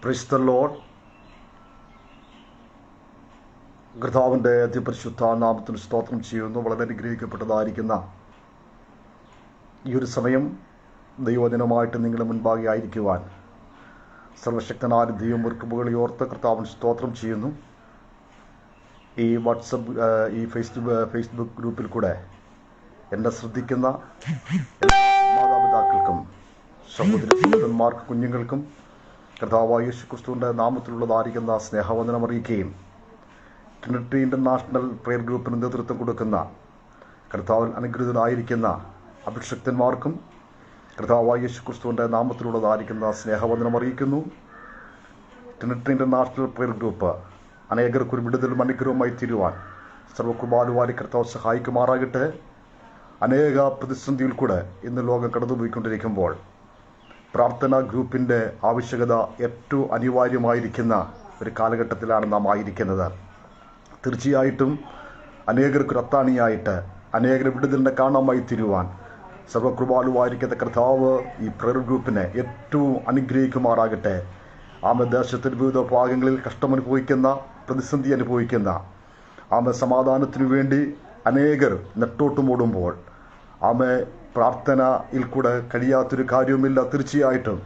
Price the Lord. കർത്താവിൻ്റെ അതിപരിശുദ്ധ നാമത്തിന് സ്തോത്രം ചെയ്യുന്നു. വളരെ അനുഗ്രഹിക്കപ്പെട്ടതായിരിക്കുന്ന ഈ ഒരു സമയം ദൈവദിനമായിട്ട് നിങ്ങളുടെ മുൻപാകെ ആയിരിക്കുവാൻ സർവശക്തനായ ദൈവം ഒരുക്കുമുകളെ ഓർത്ത് കർത്താവിന് സ്തോത്രം ചെയ്യുന്നു. ഈ വാട്സപ്പ് ഈ ഫേസ്ബുക്ക് ഗ്രൂപ്പിൽ കൂടെ എന്നെ ശ്രദ്ധിക്കുന്ന മാതാപിതാക്കൾക്കും സഹോദരന്മാർക്ക് കുഞ്ഞുങ്ങൾക്കും കർത്താവായ യേശുക്രിസ്തുവിൻ്റെ നാമത്തിലുള്ളതായിരിക്കുന്ന സ്നേഹവന്ദനം അറിയിക്കുകയും ട്രിനിറ്റി ഇൻ്റർനാഷണൽ പ്രെയർ ഗ്രൂപ്പിന് നേതൃത്വം കൊടുക്കുന്ന കർത്താവിൽ അനുഗ്രഹീതരായിരിക്കുന്ന അഭിഷക്തന്മാർക്കും കർത്താവായ യേശുക്രിസ്തുവിൻ്റെ നാമത്തിലുള്ളതായിരിക്കുന്ന സ്നേഹവന്ദനം അറിയിക്കുന്നു. ട്രിനിറ്റി ഇൻ്റർനാഷണൽ പ്രെയർ ഗ്രൂപ്പ് അനേകർക്കൊരു വിടുതലും അനുഗ്രഹവുമായി തീരുവാൻ സർവകൃപാലുവാരി കർത്താവ് സഹായിക്കുമാറാകട്ടെ. അനേക പ്രതിസന്ധിയിൽ കൂടെ ഇന്ന് ലോകം കടന്നുപോയിക്കൊണ്ടിരിക്കുമ്പോൾ പ്രാർത്ഥനാ ഗ്രൂപ്പിൻ്റെ ആവശ്യകത ഏറ്റവും അനിവാര്യമായിരിക്കുന്ന ഒരു കാലഘട്ടത്തിലാണ് നാം ആയിരിക്കുന്നത്. തീർച്ചയായിട്ടും അനേകർക്കൊരു അത്താണിയായിട്ട് അനേകരെ വിടുതലിനെ കാണാമായി തീരുവാൻ സർവകൃപാലുവായിരിക്കുന്ന കർത്താവ് ഈ പ്രെയർ ഗ്രൂപ്പിനെ ഏറ്റവും അനുഗ്രഹിക്കുമാറാകട്ടെ. ദേശത്തിൻ്റെ വിവിധ ഭാഗങ്ങളിൽ കഷ്ടമനുഭവിക്കുന്ന, പ്രതിസന്ധി അനുഭവിക്കുന്ന സമാധാനത്തിനു വേണ്ടി അനേകർ നെട്ടോട്ടുമോടുമ്പോൾ പ്രാർത്ഥനയിൽ കൂടെ കഴിയാത്തൊരു കാര്യവുമില്ല. തീർച്ചയായിട്ടും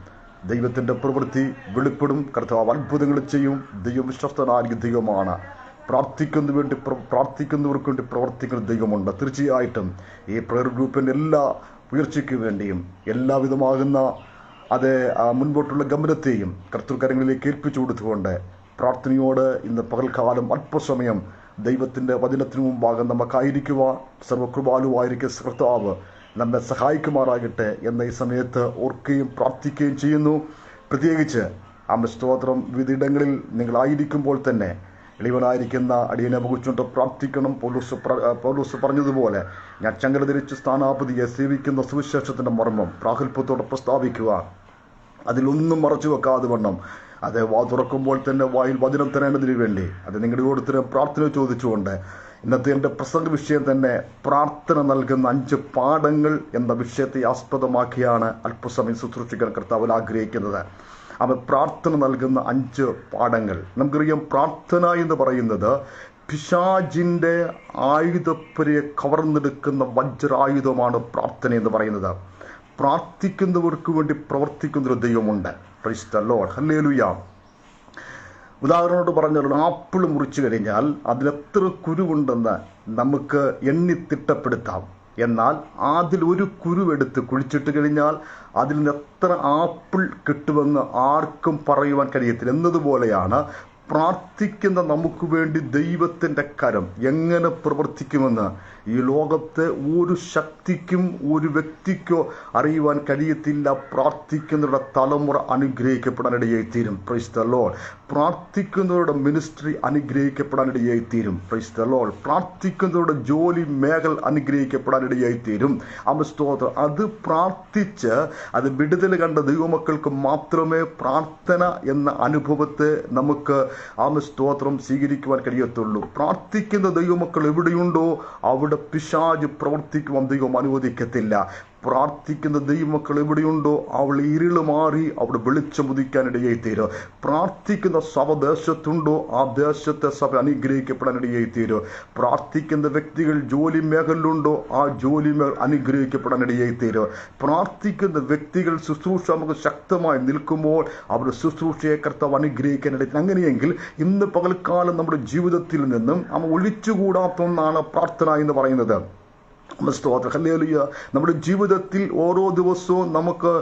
ദൈവത്തിൻ്റെ പ്രവൃത്തി വെളിപ്പെടും. കർത്താവ് അത്ഭുതങ്ങൾ ചെയ്യും. ദൈവം വിശ്വസ്തനായ ദൈവമാണ്. പ്രാർത്ഥിക്കുന്നവർക്ക് വേണ്ടി പ്രവർത്തിക്കുന്ന ദൈവമുണ്ട്. തീർച്ചയായിട്ടും ഈ പ്രെയർ ഗ്രൂപ്പിൻ്റെ എല്ലാ ഉയർച്ചയ്ക്ക് വേണ്ടിയും എല്ലാവിധമാകുന്ന മുൻപോട്ടുള്ള ഗമനത്തെയും കർത്തൃകരങ്ങളിലേക്ക് ഏൽപ്പിച്ചു കൊടുത്തുകൊണ്ട് പ്രാർത്ഥനയോട് ഇന്ന് പകൽക്കാലം അല്പസമയം ദൈവത്തിൻ്റെ വചനത്തിനു മുമ്പാകെ നമുക്കായിരിക്കുവാൻ സർവകൃപാലുവായിരിക്കുന്ന കർത്താവ് നമ്മെ സഹായിക്കുമാറാകട്ടെ എന്ന ഈ സമയത്ത് ഓർക്കുകയും പ്രാർത്ഥിക്കുകയും ചെയ്യുന്നു. പ്രത്യേകിച്ച് സ്തോത്രം വിവിധയിടങ്ങളിൽ നിങ്ങളായിരിക്കുമ്പോൾ തന്നെ എളിവനായിരിക്കുന്ന അടിയനെ മുഖിച്ചുകൊണ്ട് പ്രാർത്ഥിക്കണം. പൗലോസ് പറഞ്ഞതുപോലെ ഞാൻ ചങ്ങല ധരിച്ച് സ്ഥാനാപതിയെ സേവിക്കുന്ന സുവിശേഷത്തിൻ്റെ മർമ്മം പ്രാഗൽഭ്യത്തോടെ പ്രസ്താവിക്കുക, അതിലൊന്നും മറച്ചു വെക്കാതെ വണ്ണം വാ തുറക്കുമ്പോൾ തന്നെ വായിൽ വചനം തരേണ്ടതിന് വേണ്ടി നിങ്ങളുടെ ഓരോരുത്തരും പ്രാർത്ഥന ചോദിച്ചുകൊണ്ട് ഇന്നത്തെ എൻ്റെ പ്രസംഗ വിഷയം തന്നെ പ്രാർത്ഥന നൽകുന്ന 5 പാഠങ്ങൾ എന്ന വിഷയത്തെ ആസ്പദമാക്കിയാണ് അല്പസമയം ശുശ്രൂഷിക്കാൻ കർത്താവിൽ ആഗ്രഹിക്കുന്നത്. പ്രാർത്ഥന നൽകുന്ന 5 പാഠങ്ങൾ. നമുക്കറിയാം, പ്രാർത്ഥന എന്ന് പറയുന്നത് പിശാചിൻ്റെ ആയുധപ്പുരയെ കവർന്നെടുക്കുന്ന വജ്രായുധമാണ് പ്രാർത്ഥന എന്ന് പറയുന്നത്. പ്രാർത്ഥിക്കുന്നവർക്ക് വേണ്ടി പ്രവർത്തിക്കുന്നൊരു ദൈവമുണ്ട്. Price the Lord. ഹല്ലേലൂയ. ഉദാഹരണമായിട്ട് പറഞ്ഞാൽ, ആപ്പിൾ മുറിച്ചു കഴിഞ്ഞാൽ അതിലെത്ര കുരുവുണ്ടെന്ന് നമുക്ക് എണ്ണി തിട്ടപ്പെടുത്താം. എന്നാൽ അതിലൊരു കുരുവെടുത്ത് കുഴിച്ചിട്ട് കഴിഞ്ഞാൽ അതിൽ നിന്ന് എത്ര ആപ്പിൾ കിട്ടുമെന്ന് ആർക്കും പറയുവാൻ കഴിയത്തില്ല. എന്നതുപോലെയാണ് പ്രാർത്ഥിക്കുന്ന നമുക്ക് വേണ്ടി ദൈവത്തിൻ്റെ കരം എങ്ങനെ പ്രവർത്തിക്കുമെന്ന് ഈ ലോകത്തെ ഒരു ശക്തിക്കും ഒരു വ്യക്തിക്കോ അറിയുവാൻ കഴിയത്തില്ല. പ്രാർത്ഥിക്കുന്നവരുടെ തലമുറ അനുഗ്രഹിക്കപ്പെടാനിടയായി തീരും. Praise the lord. പ്രാർത്ഥിക്കുന്നവരുടെ മിനിസ്ട്രി അനുഗ്രഹിക്കപ്പെടാനിടയായി തീരും. Praise the lord. പ്രാർത്ഥിക്കുന്നവരുടെ ജോലി മേഖല അനുഗ്രഹിക്കപ്പെടാനിടയായി തീരും. സ്തോത്രം. അത് പ്രാർത്ഥിച്ച് വിടുതൽ കണ്ട ദൈവമക്കൾക്ക് മാത്രമേ പ്രാർത്ഥന എന്ന അനുഭവത്തെ നമുക്ക് സ്തോത്രം സ്വീകരിക്കുവാൻ കഴിയത്തുള്ളൂ. പ്രാർത്ഥിക്കുന്ന ദൈവമക്കൾ എവിടെയുണ്ടോ അവിടെ പിശാച് പ്രവർത്തിക്കുവാൻ ദൈവം അനുവദിക്കത്തില്ല. പ്രാർത്ഥിക്കുന്ന ദൈവമക്കൾ എവിടെയുണ്ടോ അവിടെ ഇരുള് മാറി അവിടെ വെളിച്ചം ഉദിക്കാനിടയായി തീരും. പ്രാർത്ഥിക്കുന്ന സഭ ദേശത്തുണ്ടോ ആ ദേശത്തെ സഭ അനുഗ്രഹിക്കപ്പെടാനിടയായി തീരും. പ്രാർത്ഥിക്കുന്ന വ്യക്തികൾ ജോലി മേഖലയിലുണ്ടോ ആ ജോലി മേഖല അനുഗ്രഹിക്കപ്പെടാനിടയായി തീരും. പ്രാർത്ഥിക്കുന്ന വ്യക്തികൾ ശുശ്രൂഷ നമുക്ക് ശക്തമായി നിൽക്കുമ്പോൾ അവരുടെ ശുശ്രൂഷയെ കർത്താവ് അനുഗ്രഹിക്കാനിടയിൽ. അങ്ങനെയെങ്കിൽ ഇന്ന് പകൽക്കാലം നമ്മുടെ ജീവിതത്തിൽ നിന്നും ഒഴിച്ചുകൂടാത്ത ഒന്നാണ് പ്രാർത്ഥന എന്ന് പറയുന്നത്. ഹല്ലേലൂയ. നമ്മുടെ ജീവിതത്തിൽ ഓരോ ദിവസവും നമുക്ക്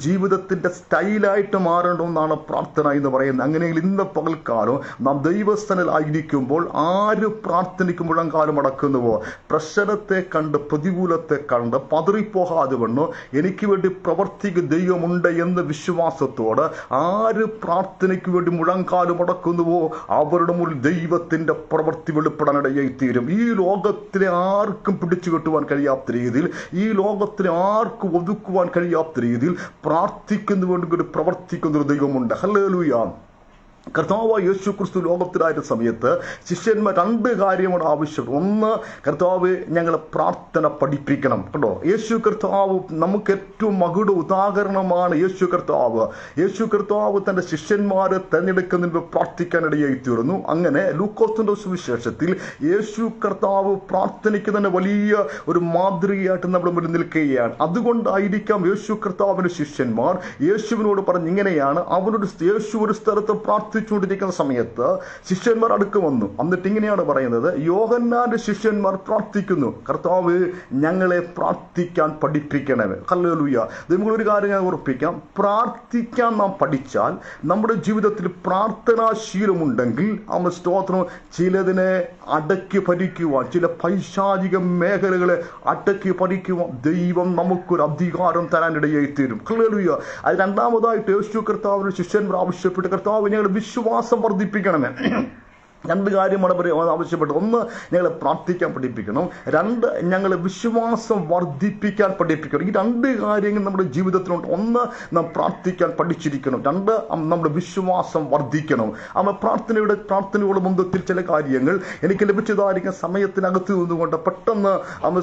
ജീവിതത്തിൻ്റെ സ്റ്റൈലായിട്ട് മാറേണ്ടതെന്നാണ് പ്രാർത്ഥന എന്ന് പറയുന്നത്. അങ്ങനെയെങ്കിൽ ഇന്ന് പകൽക്കാലം നാം ദൈവസ്ഥനിലായിരിക്കുമ്പോൾ ആര് പ്രാർത്ഥനയ്ക്ക് മുഴങ്കാലം അടക്കുന്നുവോ, പ്രശ്നത്തെ കണ്ട് പ്രതികൂലത്തെ കണ്ട് പതറിപ്പോകാതെ വണ്ണോ എനിക്ക് വേണ്ടി പ്രവർത്തിക്കുന്ന ദൈവമുണ്ട് എന്ന വിശ്വാസത്തോട് ആര് പ്രാർത്ഥനയ്ക്ക് വേണ്ടി മുഴങ്കാലം അടക്കുന്നുവോ അവരുടെ മുന്നിൽ ദൈവത്തിൻ്റെ പ്രവൃത്തി വെളിപ്പെടാനിടയായി തീരും. ഈ ലോകത്തിലെ ആർക്കും പിടിച്ചു കെട്ടുവാൻ കഴിയാത്ത രീതിയിൽ, ഈ ലോകത്തിന് ആർക്കും ഒതുക്കുവാൻ കഴിയാത്ത രീതിയിൽ പ്രാർത്ഥിക്കുന്നതിന് വേണ്ടി പ്രവർത്തിക്കുന്ന ഒരു ദൈവമുണ്ട്. ഹല്ലേലൂയ. കർത്താവായ യേശു ക്രിസ്തു ലോകത്തിലായ സമയത്ത് ശിഷ്യന്മാർ രണ്ട് കാര്യമാണ് ആവശ്യപ്പെട്ടു. ഒന്ന്, കർത്താവ് ഞങ്ങളെ പ്രാർത്ഥന പഠിപ്പിക്കണം. കേട്ടോ, യേശു കർത്താവ് നമുക്ക് ഏറ്റവും മകുട ഉദാഹരണമാണ്. യേശു കർത്താവ് തൻ്റെ ശിഷ്യന്മാരെ തെരഞ്ഞെടുക്കുന്നതിന് പ്രാർത്ഥിക്കാനിടയായി തീർന്നു. അങ്ങനെ ലൂക്കോസിന്റെ സുവിശേഷത്തിൽ യേശു കർത്താവ് പ്രാർത്ഥനയ്ക്ക് തന്നെ വലിയ ഒരു മാതൃകയായിട്ട് നമ്മുടെ മുന്നിൽ നിൽക്കുകയാണ്. അതുകൊണ്ടായിരിക്കാം യേശു കർത്താവിന്റെ ശിഷ്യന്മാർ യേശുവിനോട് പറഞ്ഞ് ഇങ്ങനെയാണ്. യേശു ഒരു സ്ഥലത്ത് പ്രാർത്ഥിച്ചുകൊണ്ടിരിക്കുന്ന സമയത്ത് ശിഷ്യന്മാർ അടുക്ക് വന്നു. എന്നിട്ട് ഇങ്ങനെയാണ് പറയുന്നത്, യോഹന്നാന്റെ ശിഷ്യന്മാർ പ്രാർത്ഥിക്കുന്നു, കർത്താവ് ഞങ്ങളെ പ്രാർത്ഥിക്കാൻ പഠിപ്പിക്കണമേ. ഹല്ലേലൂയ. നിങ്ങളൊരു കാര്യം ഞാൻ ഉറപ്പിക്കാം, പ്രാർത്ഥിക്കാൻ നാം പഠിച്ചാൽ, നമ്മുടെ ജീവിതത്തിൽ പ്രാർത്ഥനാശീലമുണ്ടെങ്കിൽ സ്തോത്രം, ചിലതിനെ അടക്കി ഭരിക്കുവാൻ, ചില പൈശാചിക മേഖലകളെ അടക്കി ഭരിക്കുവാൻ ദൈവം നമുക്കൊരു അധികാരം തരാനിടയായി തീരും. ഹല്ലേലൂയ. അത് രണ്ടാമതായിട്ട് യേശു കർത്താവിന് ശിഷ്യന്മാർ ആവശ്യപ്പെട്ട്, കർത്താവ് ഞങ്ങളുടെ വിശ്വാസം വർദ്ധിപ്പിക്കണമേ. രണ്ട് കാര്യമാണ് ആവശ്യപ്പെട്ടത്. ഒന്ന്, ഞങ്ങളെ പ്രാർത്ഥിക്കാൻ പഠിപ്പിക്കണം. രണ്ട്, ഞങ്ങളെ വിശ്വാസം വർദ്ധിപ്പിക്കാൻ പഠിപ്പിക്കണം. ഈ രണ്ട് കാര്യങ്ങൾ നമ്മുടെ ജീവിതത്തിലുണ്ട്. ഒന്ന്, നാം പ്രാർത്ഥിക്കാൻ പഠിച്ചിരിക്കണം. രണ്ട്, നമ്മുടെ വിശ്വാസം വർദ്ധിക്കണം. പ്രാർത്ഥനയുടെ ബന്ധത്തിൽ ചില കാര്യങ്ങൾ എനിക്ക് ലഭിച്ചതായിരിക്കും സമയത്തിനകത്ത് നിന്നുകൊണ്ട് പെട്ടെന്ന്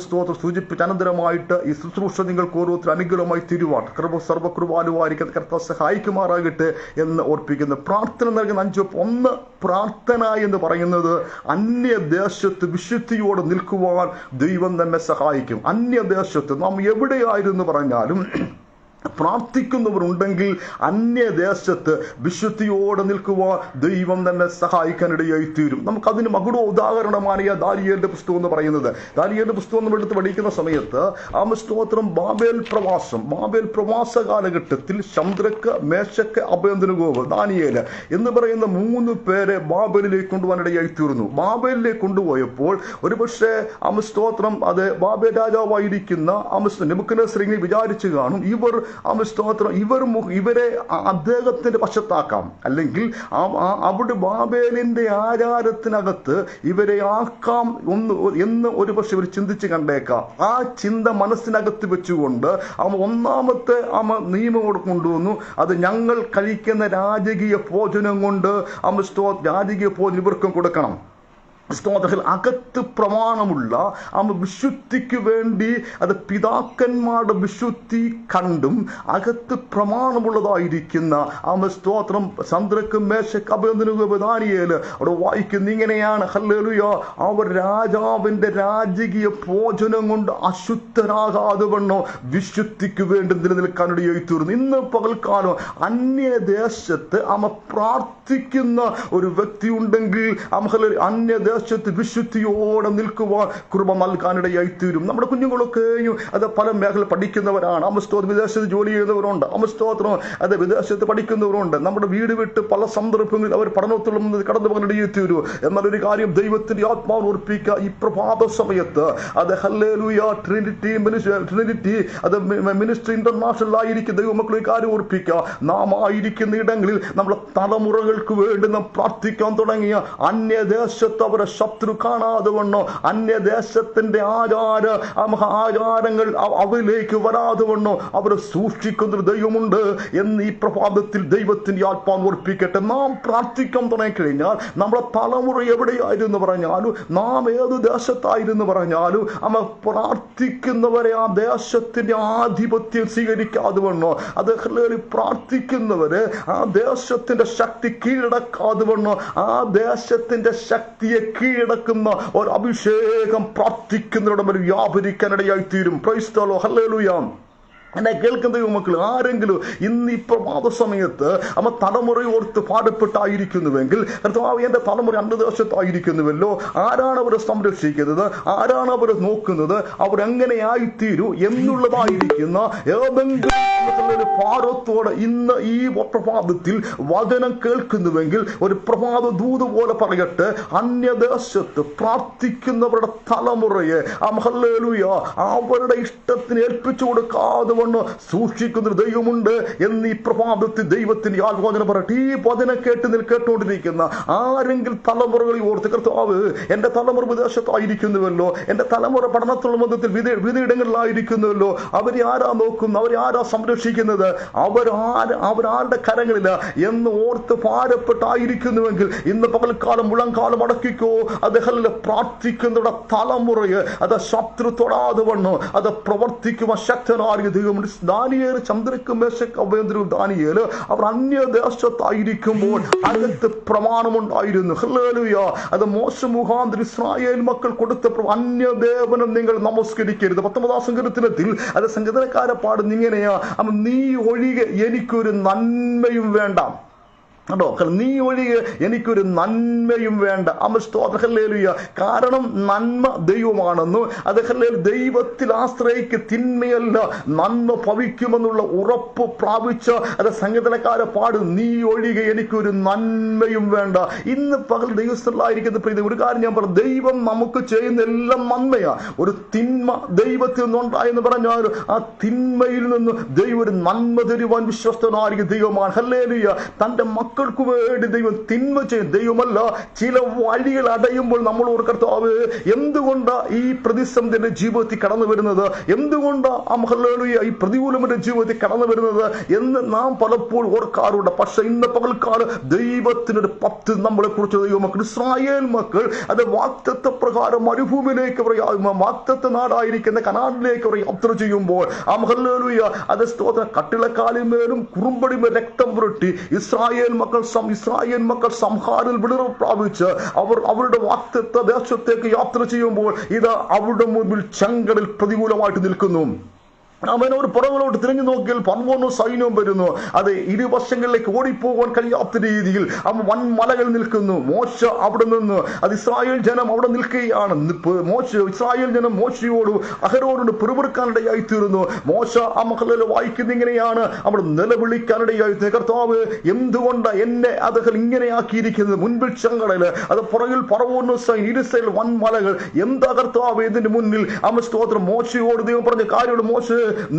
സ്തോത്രം സൂചിപ്പിച്ച് അനന്തരമായിട്ട് ഈ ശുശ്രൂഷ നിങ്ങൾക്ക് ഓരോരുത്തർ അനുഗ്രഹമായി തിരുവാൻ സർവകൃപാലുവായിരിക്കും കർത്താവ് സഹായിക്കുമാറാകട്ടെ എന്ന് ഓർപ്പിക്കുന്നു. പ്രാർത്ഥന നൽകുന്ന 5. ഒന്ന്, പ്രാർത്ഥന എന്ന് പറയുന്നത് അന്യദേശത്ത് വിശുദ്ധിയോടെ നിൽക്കുവാൻ ദൈവം നമ്മെ സഹായിക്കും. അന്യദേശത്ത് നാം എവിടെയായിരുന്നു പറഞ്ഞാലും പ്രാർത്ഥിക്കുന്നവരുണ്ടെങ്കിൽ അന്യദേശത്ത് വിശുദ്ധിയോടെ നിൽക്കുവാൻ ദൈവം തന്നെ സഹായിക്കാനിടയായി തീരും. നമുക്കതിന് മകുട ഉദാഹരണമാണ് ദാനിയേലിന്റെ പുസ്തകം എന്ന് പറയുന്നത്. ദാനിയേലിന്റെ പുസ്തകം നമ്മൾ എടുത്ത് പഠിക്കുന്ന സമയത്ത് സ്തോത്രം ബാബേൽ പ്രവാസ കാലഘട്ടത്തിൽ ശദ്രക്ക്, മേശക്ക്, അബേദ്നെഗോ, ദാനിയേൽ എന്ന് പറയുന്ന 3 പേരെ ബാബേലിലേക്ക് കൊണ്ടുപോകാനിടയായി തീർന്നു. ബാബേലിലേക്ക് കൊണ്ടുപോയപ്പോൾ ഒരുപക്ഷെ സ്തോത്രം അത് ബാബേൽ രാജാവായിരിക്കുന്ന നെബൂഖദ്നേസർ വിചാരിച്ചു കാണും, ഇവരെ അദ്ദേഹത്തിന്റെ വശത്താക്കാം, അല്ലെങ്കിൽ അവിടെ ബാബേലിന്റെ ആചാരത്തിനകത്ത് ഇവരെ ആക്കാം എന്ന് ഒരുപക്ഷെ ഇവർ ചിന്തിച്ച് കണ്ടേക്കാം. ആ ചിന്ത മനസ്സിനകത്ത് വെച്ചുകൊണ്ട് ഒന്നാമത്തെ നിയമം കൊണ്ടുവന്നു. അത് ഞങ്ങൾ കഴിക്കുന്ന രാജകീയ ഭോജനം കൊണ്ട് രാജകീയ ഭോജനം ഇവർക്കും കൊടുക്കണം. അകത്ത് പ്രമാണമുള്ള വിശുദ്ധിക്ക് വേണ്ടി, അത് പിതാക്കന്മാരുടെ വിശുദ്ധി കണ്ടും അകത്ത് പ്രമാണമുള്ളതായിരിക്കുന്ന സ്തോത്രം ശദ്രക്ക്, മേശക്ക്, അബേദ്നെഗോ, ദാനിയേൽ അവിടെ വായിക്കുന്ന ഇങ്ങനെയാണ്. ഹല്ലേലൂയ. അവർ രാജാവിന്റെ രാജകീയ ഭോജനം കൊണ്ട് അശുദ്ധരാകാതെ വണ്ണം വിശുദ്ധിക്ക് വേണ്ടി നിലനിൽക്കാനിടയായി തീർന്നു. ഇന്ന് പകൽക്കാലം അന്യദേശത്ത് പ്രാർത്ഥിക്കുന്ന ഒരു വ്യക്തി ഉണ്ടെങ്കിൽ അന്യദേശത്ത് വിശുദ്ധിയോടെ നിൽക്കുവാൻ കൃപ നൽകാനിടയായി തീരും. നമ്മുടെ കുഞ്ഞുങ്ങളൊക്കെയും അത് പല മേഖല പഠിക്കുന്നവരാണ്. വിദേശത്ത് ജോലി ചെയ്യുന്നവരുണ്ട്. അത് വിദേശത്ത് പഠിക്കുന്നവരുണ്ട്. നമ്മുടെ വീട് വിട്ട് പല സന്ദർഭങ്ങളിൽ അവർ പഠനത്തിലും കടന്നു പോകാനിടയായി തീരൂ. എന്നാലൊരു കാര്യം ദൈവത്തിന്റെ ആത്മാവ് ഓർപ്പിക്കുക. ഈ പ്രഭാത സമയത്ത് അത് ഹല്ലേലൂയ ട്രിനിറ്റി അത് മിനിസ്ട്രി ഇന്റർനാഷണൽ ആയിരിക്കും ദൈവമക്കളെ കാര്യം ഓർപ്പിക്കുക. നാം ആയിരിക്കുന്ന ഇടങ്ങളിൽ നമ്മുടെ തലമുറകൾക്ക് വേണ്ടി നാം പ്രാർത്ഥിക്കാൻ തുടങ്ങിയ അന്യദേശത്ത് അവരെ ശത്രു കാണാതെ വണ്ണോ, അന്യദേശത്തിന്റെ ആചാരങ്ങൾ അവരിലേക്ക് വരാതെ വണ്ണോ അവരെ സൂക്ഷിക്കുന്നൊരു ദൈവമുണ്ട് എന്ന് ഈ പ്രഭാതത്തിൽ ദൈവത്തിന്റെ ആത്മാവ് ഓർപ്പിക്കട്ടെ. നാം പ്രാർത്ഥിക്കാൻ തുടങ്ങിക്കഴിഞ്ഞാൽ നമ്മുടെ തലമുറ എവിടെയായിരുന്നു പറഞ്ഞാലും, നാം ഏത് ദേശത്തായിരുന്നു പറഞ്ഞാലും, പ്രാർത്ഥിക്കുന്നവരെ ആ ദേശത്തിന്റെ ആധിപത്യം സ്വീകരിക്കാതെ വണ്ണോ, അത് പ്രാർത്ഥിക്കുന്നവരെ ആ ദേശത്തിന്റെ ശക്തി കീഴടക്കാതെ വണ്ണോ, ആ ദേശത്തിന്റെ ശക്തിയെ കീഴടക്കുന്ന ഒരു അഭിഷേകം പ്രാർത്ഥിക്കുന്നവരുടെ മേൽ വ്യാപരിക്കാനിടയായി തീരും. Praise the Lord. ഹല്ലേലൂയ. എന്നെ കേൾക്കുന്ന ദൈവമക്കൾ ആരെങ്കിലും ഇന്ന് ഈ പ്രഭാത സമയത്ത് തലമുറയോർത്ത് പാടപ്പെട്ടായിരിക്കുന്നുവെങ്കിൽ, കർത്താവ് എൻ്റെ തലമുറ അന്യദേശത്തായിരിക്കുന്നുവല്ലോ, ആരാണ് അവരെ സംരക്ഷിക്കുന്നത്, ആരാണ് അവരെ നോക്കുന്നത്, അവരെങ്ങനെയായിത്തീരൂ എന്നുള്ളതായിരിക്കുന്ന ഏതെങ്കിലും ഭാരത്തോടെ ഇന്ന് ഈ പ്രഭാതത്തിൽ വചനം കേൾക്കുന്നുവെങ്കിൽ ഒരു പ്രഭാത ദൂത് പോലെ പറയട്ടെ, അന്യദേശത്ത് പ്രാർത്ഥിക്കുന്നവരുടെ തലമുറയെ ഹല്ലേലൂയ അവരുടെ ഇഷ്ടത്തിന് ഏൽപ്പിച്ചു കൊടുക്കാതെ തക്കവണ്ണം സൂക്ഷിക്കുന്നൊരു ദൈവമുണ്ട് എന്ന് ഈ പ്രഭാതത്തിൽ ദൈവത്തിന്റെ ആത്മവചനം പറയട്ടെ. ഈ വചനം കേട്ടുകൊണ്ടിരിക്കുന്ന ആരെങ്കിലും തലമുറകളിൽ ഓർത്ത്, കർത്താവ് എന്റെ തലമുറ വിദേശത്തായിരിക്കുന്നുവല്ലോ, എന്റെ തലമുറ പഠനത്തിലുള്ള ബന്ധത്തിൽ വിവിധയിടങ്ങളിലായിരിക്കുന്നുവല്ലോ, അവരെ ആരാ നോക്കുന്നു, അവരെ ആരാ സംരക്ഷിക്കുന്നത്, അവരാരുടെ കരങ്ങളില്ല എന്ന് ഓർത്ത് ഭാരപ്പെട്ടായിരിക്കുന്നുവെങ്കിൽ ഇന്ന് പകൽക്കാലം മുഴങ്കാലം അടക്കിക്കോ. അദ്ദേഹം പ്രാർത്ഥിക്കുന്നവരുടെ തലമുറയെ അത് ശത്രു തൊടാതെ വണ്ണം അത് പ്രവർത്തിക്കുവാൻ ശക്തനായ ദൈവം. ദാനിയേൽ, ചന്ദ്രക്കും മേശക്കും ദാനിയേൽ അവർ അന്യദേശത്തായിരിക്കുമ്പോൾ അകത്ത് പ്രമാണമുണ്ടായിരുന്നു. ഹല്ലേലൂയ. അത് മോശ മുഖാന്തരം ഇസ്രായേൽ മക്കൾ കൊടുത്ത അന്യദേവനം നിങ്ങൾ നമസ്കരിക്കരുത്. 19-ാം സങ്കീർത്തനത്തിൽ അത് സംഗീതക്കാരെ പാടുന്ന ഇങ്ങനെയാ, നീ ഒഴികെ എനിക്കൊരു നന്മയും വേണ്ട. കേട്ടോ, നീ ഒഴികെ എനിക്കൊരു നന്മയും വേണ്ട. ഹല്ലേലൂയ. കാരണം നന്മ ദൈവമാണെന്നു, അത് ദൈവത്തിൽ ആശ്രയിക്ക് തിന്മയല്ല നന്മ ഭവിക്കുമെന്നുള്ള ഉറപ്പ് പ്രാപിച്ച അത് സംഗീതക്കാരെ പാടും, നീ ഒഴികെ എനിക്കൊരു നന്മയും വേണ്ട. ഇന്ന് പകൽ ദൈവസ്ഥലായിരിക്കുന്ന പ്രീതി ഒരു കാര്യം ഞാൻ പറഞ്ഞു, ദൈവം നമുക്ക് ചെയ്യുന്ന എല്ലാം നന്മയാ. ഒരു തിന്മ ദൈവത്തിൽ നിന്നുണ്ടായെന്ന് പറഞ്ഞാൽ ആ തിന്മയിൽ നിന്ന് ദൈവം ഒരു നന്മ തരുവാൻ വിശ്വസ്തനായിരിക്കും ദൈവമാണ്. ഹല്ലേലൂയ. തന്റെ മക്കൾക്ക് വേണ്ടി ദൈവം തിന്മ ചെയ്യും ദൈവമല്ല. ചില വഴികൾ അടയുമ്പോൾ നമ്മൾ ഓർക്കർത്താവ് എന്തുകൊണ്ടാ ഈ പ്രതിസന്ധി ജീവിതത്തിൽ കടന്നു വരുന്നത്, എന്തുകൊണ്ടാ ഈ പ്രതികൂലം ജീവിതത്തിൽ കടന്നു വരുന്നത് എന്ന് നാം പലപ്പോഴും ഓർക്കാറുണ്ട്. പക്ഷെ ഇന്ന് പകൽക്കാലം ദൈവത്തിനൊരു പത്ത് നമ്മളെ കുറിച്ച് ദൈവമക്കൾ, ഇസ്രായേൽ മക്കൾ അത് വാഗ്ദത്ത പ്രകാരം മരുഭൂമിയിലേക്ക് വാഗ്ദത്ത നാടായിരിക്കുന്ന കനാനിലേക്ക് അവർ യാത്ര ചെയ്യുമ്പോൾ അത് സ്തോത്രം കട്ടിളക്കാലിന്മേലും കുറുമ്പടിമേൽ രക്തം പുരട്ടി ഇസ്രായേൽ മക്കൾ സംഹാരിൽ വിടുതൽ പ്രാപിച്ച് അവരുടെ വാഗ്ദത്ത ദേശത്തേക്ക് യാത്ര ചെയ്യുമ്പോൾ ഇത് അവരുടെ മുൻപിൽ ചെങ്കടൽ പ്രതികൂലമായിട്ട് നിൽക്കുന്നു. അവനോട് പുറകിലോട്ട് തിരിഞ്ഞു നോക്കിയാൽ പർവ്വതവും സൈന്യവും വരുന്നു. അത് ഇരുവശങ്ങളിലേക്ക് ഓടിപ്പോകാൻ കഴിയാത്ത രീതിയിൽ വൻമലകൾ നിൽക്കുന്നു. മോശ അവിടെ നിന്ന് അത് ഇസ്രായേൽ ജനം അവിടെ നിൽക്കുകയാണ്. ഇസ്രായേൽ ജനം മോശയോടും അഹരോനോട് പിറുപിറുക്കാനിടയായി തീർന്നു. മോശ ആ മക്കളിൽ വായിക്കുന്ന ഇങ്ങനെയാണ്, അവിടെ നിലവിളിക്കാനിടയായി, കർത്താവ് എന്തുകൊണ്ട് എന്നെ അദ്ദേഹം ഇങ്ങനെയാക്കിയിരിക്കുന്നത്, മുൻപിൽ ചെങ്കടല്, അത് പുറകിൽ പർവ്വതവും സൈന്യം, ഇരുസൈൽ വൻമലകൾ, എന്താ കർത്താവ് ഇതിന്റെ മുന്നിൽ. സ്തോത്രം മോശയോട് ദൈവം പറഞ്ഞ കാര്യമാണ്, മോശ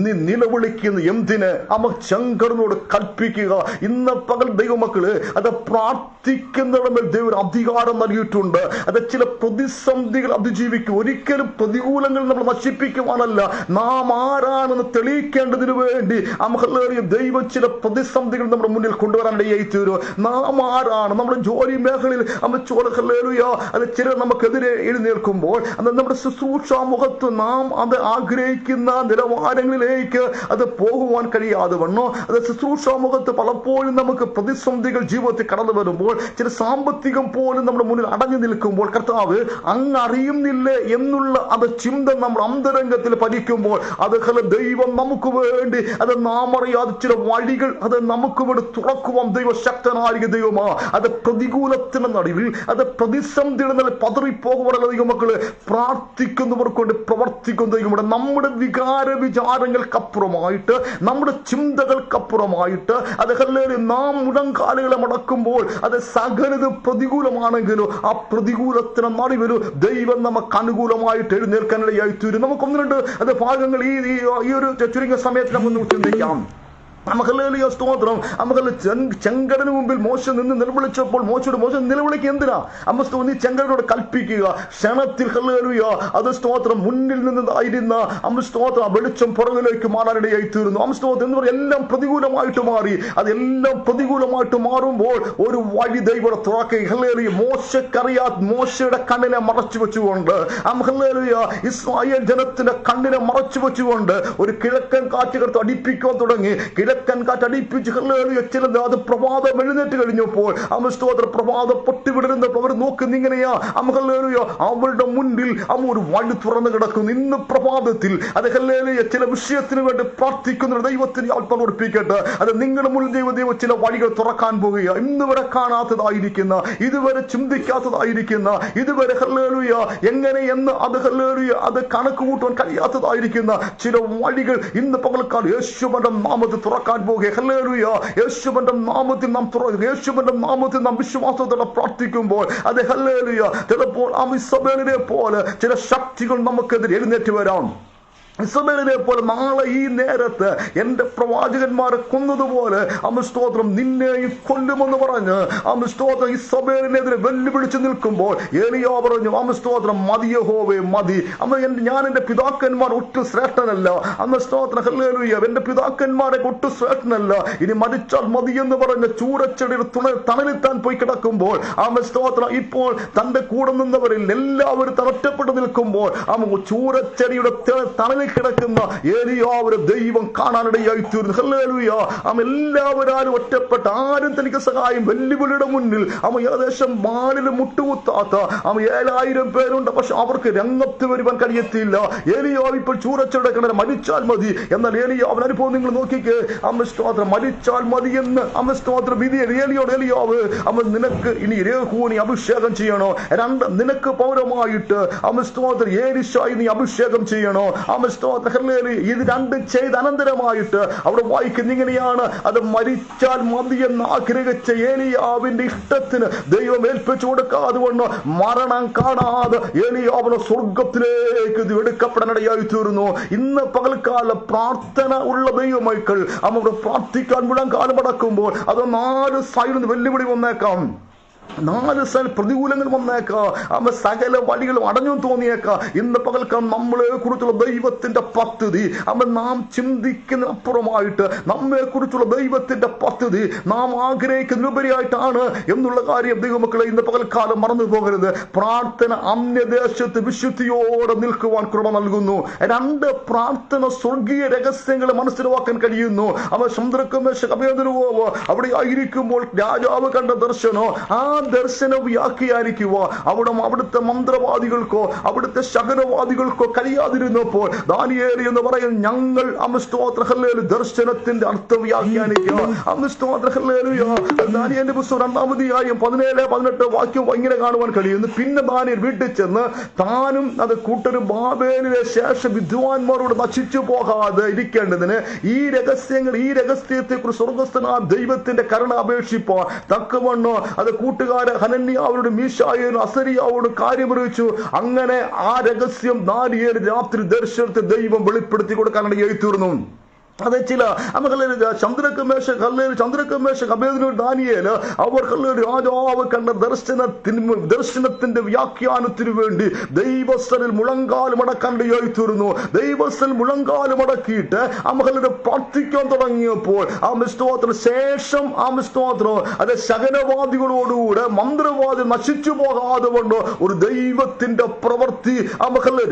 നീ നിലവിളിക്കുന്ന എന്തിന്, ചെങ്കടലിനോട് കൽപ്പിക്കുക. ഇന്ന് പകൽ ദൈവമക്കള് അത് പ്രാർത്ഥിക്കുന്നതിന്മേൽ ദൈവം അധികാരം നൽകിയിട്ടുണ്ട്. അത് ചില പ്രതിസന്ധികൾ അതിജീവിക്കും. ഒരിക്കലും പ്രതികൂലങ്ങൾ നമ്മൾ നശിപ്പിക്കുവാനല്ല, നാം ആരാണെന്ന് തെളിയിക്കേണ്ടതിന് വേണ്ടി ദൈവം ചില പ്രതിസന്ധികൾ നമ്മുടെ മുന്നിൽ കൊണ്ടുവരാനിടയായി തീരും. നാം ആരാണ്, നമ്മുടെ ജോലി മേഖലയിൽ അത് ചിലർ നമുക്കെതിരെ എഴുന്നേൽക്കുമ്പോൾ നമ്മുടെ ശുശ്രൂഷ മുഖത്ത് നാം അത് ആഗ്രഹിക്കുന്ന നിലവാരങ്ങളിലേക്ക് അത് പോകുവാൻ കഴിയാതെ വണ്ണോ അത് ശുശ്രൂഷ മുഖത്ത് പലപ്പോഴും നമുക്ക് പ്രതിസന്ധികൾ ജീവിതത്തിൽ കടന്നു വരുമ്പോൾ, ചില സാമ്പത്തികം പോലും നമ്മുടെ മുന്നിൽ അടഞ്ഞു നിൽക്കുമ്പോൾ, കർത്താവ് അങ്ങ് അറിയുന്നില്ലേ എന്നുള്ള അത് ചിന്ത നമ്മുടെ അന്തരംഗത്തിൽ പതിക്കുമ്പോൾ അത് ദൈവം നമുക്ക് വേണ്ടി അത് നാം അറിയാതെ ചില വഴികൾ അത് നമുക്ക് വേണ്ടി തുറക്കുവാൻ ദൈവശക്തനായ ദൈവമാ. അത് പ്രതികൂലത്തിന്റെ നടുവിൽ അത് പ്രതിസന്ധിയുടെ പതറിപ്പോകുവാനുള്ള ദൈവമക്കള് പ്രാർത്ഥിക്കുന്നവർക്ക് വേണ്ടി പ്രവർത്തിക്കുന്ന ദൈവമുണ്ട്. നമ്മുടെ വിചാരങ്ങൾക്കപ്പുറമായിട്ട്, നമ്മുടെ ചിന്തകൾക്കപ്പുറമായിട്ട് അത് നാം മുഴങ്കാലുകളെ മടക്കുമ്പോൾ അത് സകലത് പ്രതികൂലമാണെങ്കിലും ആ പ്രതികൂലത്തിന് നടുവിലും ദൈവം നമുക്ക് അനുകൂലമായിട്ട് എഴുന്നേൽക്കാനിടയായി തീരും. നമുക്കൊന്ന് രണ്ട് അത് ഭാഗങ്ങൾ ഈ ഒരു ചുരുങ്ങിയ സമയത്ത് നമുക്ക് ചിന്തിക്കാം. സ്തോത്രം. ചെങ്കടന് മുമ്പിൽ മോശ നിന്ന് നിലവിളിച്ചപ്പോൾ മോശ നിലവിളിക്ക് എന്തിനാ? നീ ചെങ്കടനോട് കൽപ്പിക്കുക. ക്ഷണത്തിൽ അത് സ്തോത്രം മുന്നിൽ നിന്നായിരുന്ന സ്തോത്രം വെളിച്ചം പുറകിലേക്ക് മാറാനിടയായി തീർന്നു. സ്തോത്രം എന്ന് പറയുക എല്ലാം പ്രതികൂലമായിട്ട് മാറി. അതെല്ലാം പ്രതികൂലമായിട്ട് മാറുമ്പോൾ ഒരു വഴി ദൈവം തുറക്കുക. മോശയുടെ കണ്ണിനെ മറച്ചു വെച്ചുകൊണ്ട് ഇസ്രായേൽ ജനത്തിന്റെ കണ്ണിനെ മറച്ചു വെച്ചുകൊണ്ട് ഒരു കിഴക്കൻ കാറ്റുകൾക്ക് അടിപ്പിക്കാൻ തുടങ്ങി. കിഴക്കൻ കാറ്റടിപ്പിച്ച് ചിലത് അത് പ്രഭാതം എഴുന്നേറ്റ് കഴിഞ്ഞപ്പോൾ പ്രഭാതം പൊട്ടിവിടരുന്നപ്പോൾ അവർ നോക്കുന്ന ഇങ്ങനെയാ അവരുടെ മുൻപിൽ ഒരു വഴി തുറന്നു കിടക്കുന്നു. ഇന്ന് പ്രഭാതത്തിൽ അത് ചില വിഷയത്തിന് വേണ്ടി പ്രാർത്ഥിക്കുന്ന ദൈവത്തിന് ആത്മാവ് ഉറപ്പിക്കട്ടെ. അത് നിങ്ങളുടെ മുന്നിൽ ദൈവം ചില വഴികൾ തുറക്കാൻ പോകുക. ഇന്ന് വരെ കാണാത്തതായിരിക്കുന്ന, ഇതുവരെ ചിന്തിക്കാത്തതായിരിക്കുന്ന, ഇതുവരെ എങ്ങനെയെന്ന് അത് കണക്ക് കൂട്ടാൻ കഴിയാത്തതായിരിക്കുന്ന ചില വഴികൾ ഇന്ന് പകൽക്കാലം യേശുവിന്റെ നാമത്തിൽ തുറക്കാൻ പോകുക. ഹല്ലേലൂയ. യേശുവിന്റെ നാമത്തിൽ നാം യേശുവിന്റെ നാമത്തിൽ നാം വിശ്വാസത്തോടെ പ്രാർത്ഥിക്കുമ്പോൾ അത് ഹല്ലേലൂയ ചിലപ്പോൾ പോലെ ചില ശക്തികൾ നമുക്കെതിരെ എഴുന്നേറ്റ് വരാം. ഇസബേലിനെ പോലെ നാളെ ഈ നേരത്ത് എന്റെ പ്രവാചകന്മാരെ കൊന്നതുപോലെ സ്തോത്രം നിന്നെയും കൊല്ലുമെന്ന് പറഞ്ഞ് സ്തോത്രം ഇസബേലിനെതിരെ വെല്ലുവിളിച്ച് നിൽക്കുമ്പോൾ ഏലിയാ പറഞ്ഞു സ്തോത്രം മതി യഹോവേ മതി. ഞാൻ എന്റെ പിതാക്കന്മാർ ഒട്ടും ശ്രേഷ്ഠനല്ല. സ്തോത്രം ഹല്ലേലൂയ, എന്റെ പിതാക്കന്മാരെ ഒട്ടും ശ്രേഷ്ഠനല്ല, ഇനി മരിച്ചാൽ മതി എന്ന് പറഞ്ഞ ചൂരച്ചെടിയുടെ തണലിൽ താൻ പോയി കിടക്കുമ്പോൾ സ്തോത്രം ഇപ്പോൾ തന്റെ കൂടെ നിന്നവരിൽ എല്ലാവരും ഒറ്റപ്പെട്ട് നിൽക്കുമ്പോൾ ചൂരച്ചെടിയുടെ തണലിൽ കിടക്കുന്ന ഏലിയാവിനെ ദൈവം കാണാനിടയായി തീർന്നു. ഹല്ലേലൂയ. എല്ലാവരും ഒറ്റപ്പെട്ട, ആരും തനിക്ക് സഹായം വെല്ലുവിളിയുടെ മുന്നിൽ ഏകദേശം മാലിൽ മുട്ടുകുത്താത്ത 7000 പേരുണ്ട്. പക്ഷെ അവർക്ക് രംഗത്ത് വരുവാൻ കഴിയത്തില്ല. ഏലിയാവ് ഇപ്പോൾ ചൂരച്ചെടിയുടെ കിണർ മരിച്ചാൽ മതി. എന്നാൽ ഏലിയാവിന് അനുഭവം നിങ്ങൾ നോക്കിക്കേ. സ്തോത്രം മരിച്ചാൽ മതി എന്ന് സ്തോത്രം വിധി ഏലിയാവ് നിനക്ക് ഇനി യേഹൂവിനെ അഭിഷേകം ചെയ്യണോ? നിനക്ക് പൗരമായിട്ട് സ്തോത്രം ഏലിശായി നീ അഭിഷേകം ചെയ്യണോ? ഇത് രണ്ടും ചെയ്ത് അനന്തരമായിട്ട് അവിടെ വായിക്കുന്ന ഇങ്ങനെയാണ്, അത് മരിച്ചാൽ മതി എന്ന് ആഗ്രഹിച്ച ഏലിയാവിന്റെ ഇഷ്ടത്തിന് ദൈവം ഏൽപ്പിച്ചു കൊടുക്കാതെ വണ്ണം മരണം കാണാതെ ഏലിയാവിനെ സ്വർഗത്തിലേക്ക് എടുക്കപ്പെടാനിടയായി തീർന്നു. ഇന്ന് പകൽക്കാല പ്രാർത്ഥന ഉള്ള ദൈവമക്കൾ അവിടെ പ്രാർത്ഥിക്കാൻ മുഴങ്കാലം അടക്കുമ്പോൾ അത് 4 സൈഡിൽ നിന്ന് വെല്ലുവിളി വന്നേക്കാം, 4 സൈഡ് പ്രതികൂലങ്ങൾ വന്നേക്കാം, സകല വഴികളും അടഞ്ഞു തോന്നിയേക്കാം. ഇന്ന് പകൽക്കാം നമ്മളെ കുറിച്ചുള്ള ദൈവത്തിന്റെ പദ്ധതി നാം ചിന്തിക്കുന്ന അപ്പുറമായിട്ട് നമ്മെ കുറിച്ചുള്ള ദൈവത്തിന്റെ പദ്ധതി നാം ആഗ്രഹിക്കുന്നതിനുപരിയായിട്ടാണ് എന്നുള്ള കാര്യം ദൈവമക്കളെ ഇന്ന് പകൽക്കാലം മറന്നു പോകരുത്. പ്രാർത്ഥന അന്യദേശത്ത് വിശുദ്ധിയോടെ നിൽക്കുവാൻ കൃപ നൽകുന്നു. 2 പ്രാർത്ഥന സ്വർഗീയ രഹസ്യങ്ങളെ മനസ്സിലാക്കാൻ കഴിയുന്നു. അവിടെ ആയിരിക്കുമ്പോൾ രാജാവ് കണ്ട ദർശനോ ആ ദർശനം വ്യാഖ്യാനിക്കുക അവിടുത്തെ മന്ത്രവാദികൾക്കോ അവിടുത്തെ ശകുനവാദികൾക്കോ കഴിയാതിരുന്നപ്പോൾ ദാനിയേൽ എന്ന് പറയുന്ന ഞങ്ങൾ ദർശനത്തിന്റെ അർത്ഥം വ്യാഖ്യാനിക്കുക. ദാനിയേലിന്റെ പുസ്തകം 2-ാം അധ്യായം 17-18 വാക്യം ഇങ്ങനെ കാണുവാൻ കഴിയുന്നു. പിന്നെ ദാനിയേൽ വീട്ടിൽ ചെന്ന് താനും അത് കൂട്ടരും ബാബേലിലെ ശേഷം വിദ്വാൻമാരോട് നശിച്ചു പോകാതെ ഇരിക്കേണ്ടതിന് ഈ രഹസ്യത്തെ കുറിച്ച് സ്വർഗ്ഗസ്ഥനായ ദൈവത്തിന്റെ കരുണ അപേക്ഷിപ്പാൻ തക്കവണ്ണോ അത് ഹനന്യാവരോട് മീശായേലും അസരിയാവോടും കാര്യമറിയിച്ചു. അങ്ങനെ ആ രഹസ്യം ദാനിയേൽ രാത്രി ദർശനത്തെ ദൈവം വെളിപ്പെടുത്തി കൊടുക്കാനിടയായി തീർന്നു. അതെ ചില ദാനിയേൽ അവർ രാജാവ് കണ്ട ദർശനത്തിന്റെ വ്യാഖ്യാനത്തിനു വേണ്ടി ദൈവസ്ഥനിൽ മുഴങ്കാലും അടക്കാനിടയായി തീർന്നു. ദൈവസ്ഥനിൽ മുഴങ്കാലും അടക്കിയിട്ട് പ്രാർത്ഥിക്കാൻ തുടങ്ങിയപ്പോൾ ശേഷം അത് ശകനവാദികളോടുകൂടെ മന്ത്രവാദി നശിച്ചു പോകാതെ കൊണ്ട് ഒരു ദൈവത്തിന്റെ പ്രവൃത്തി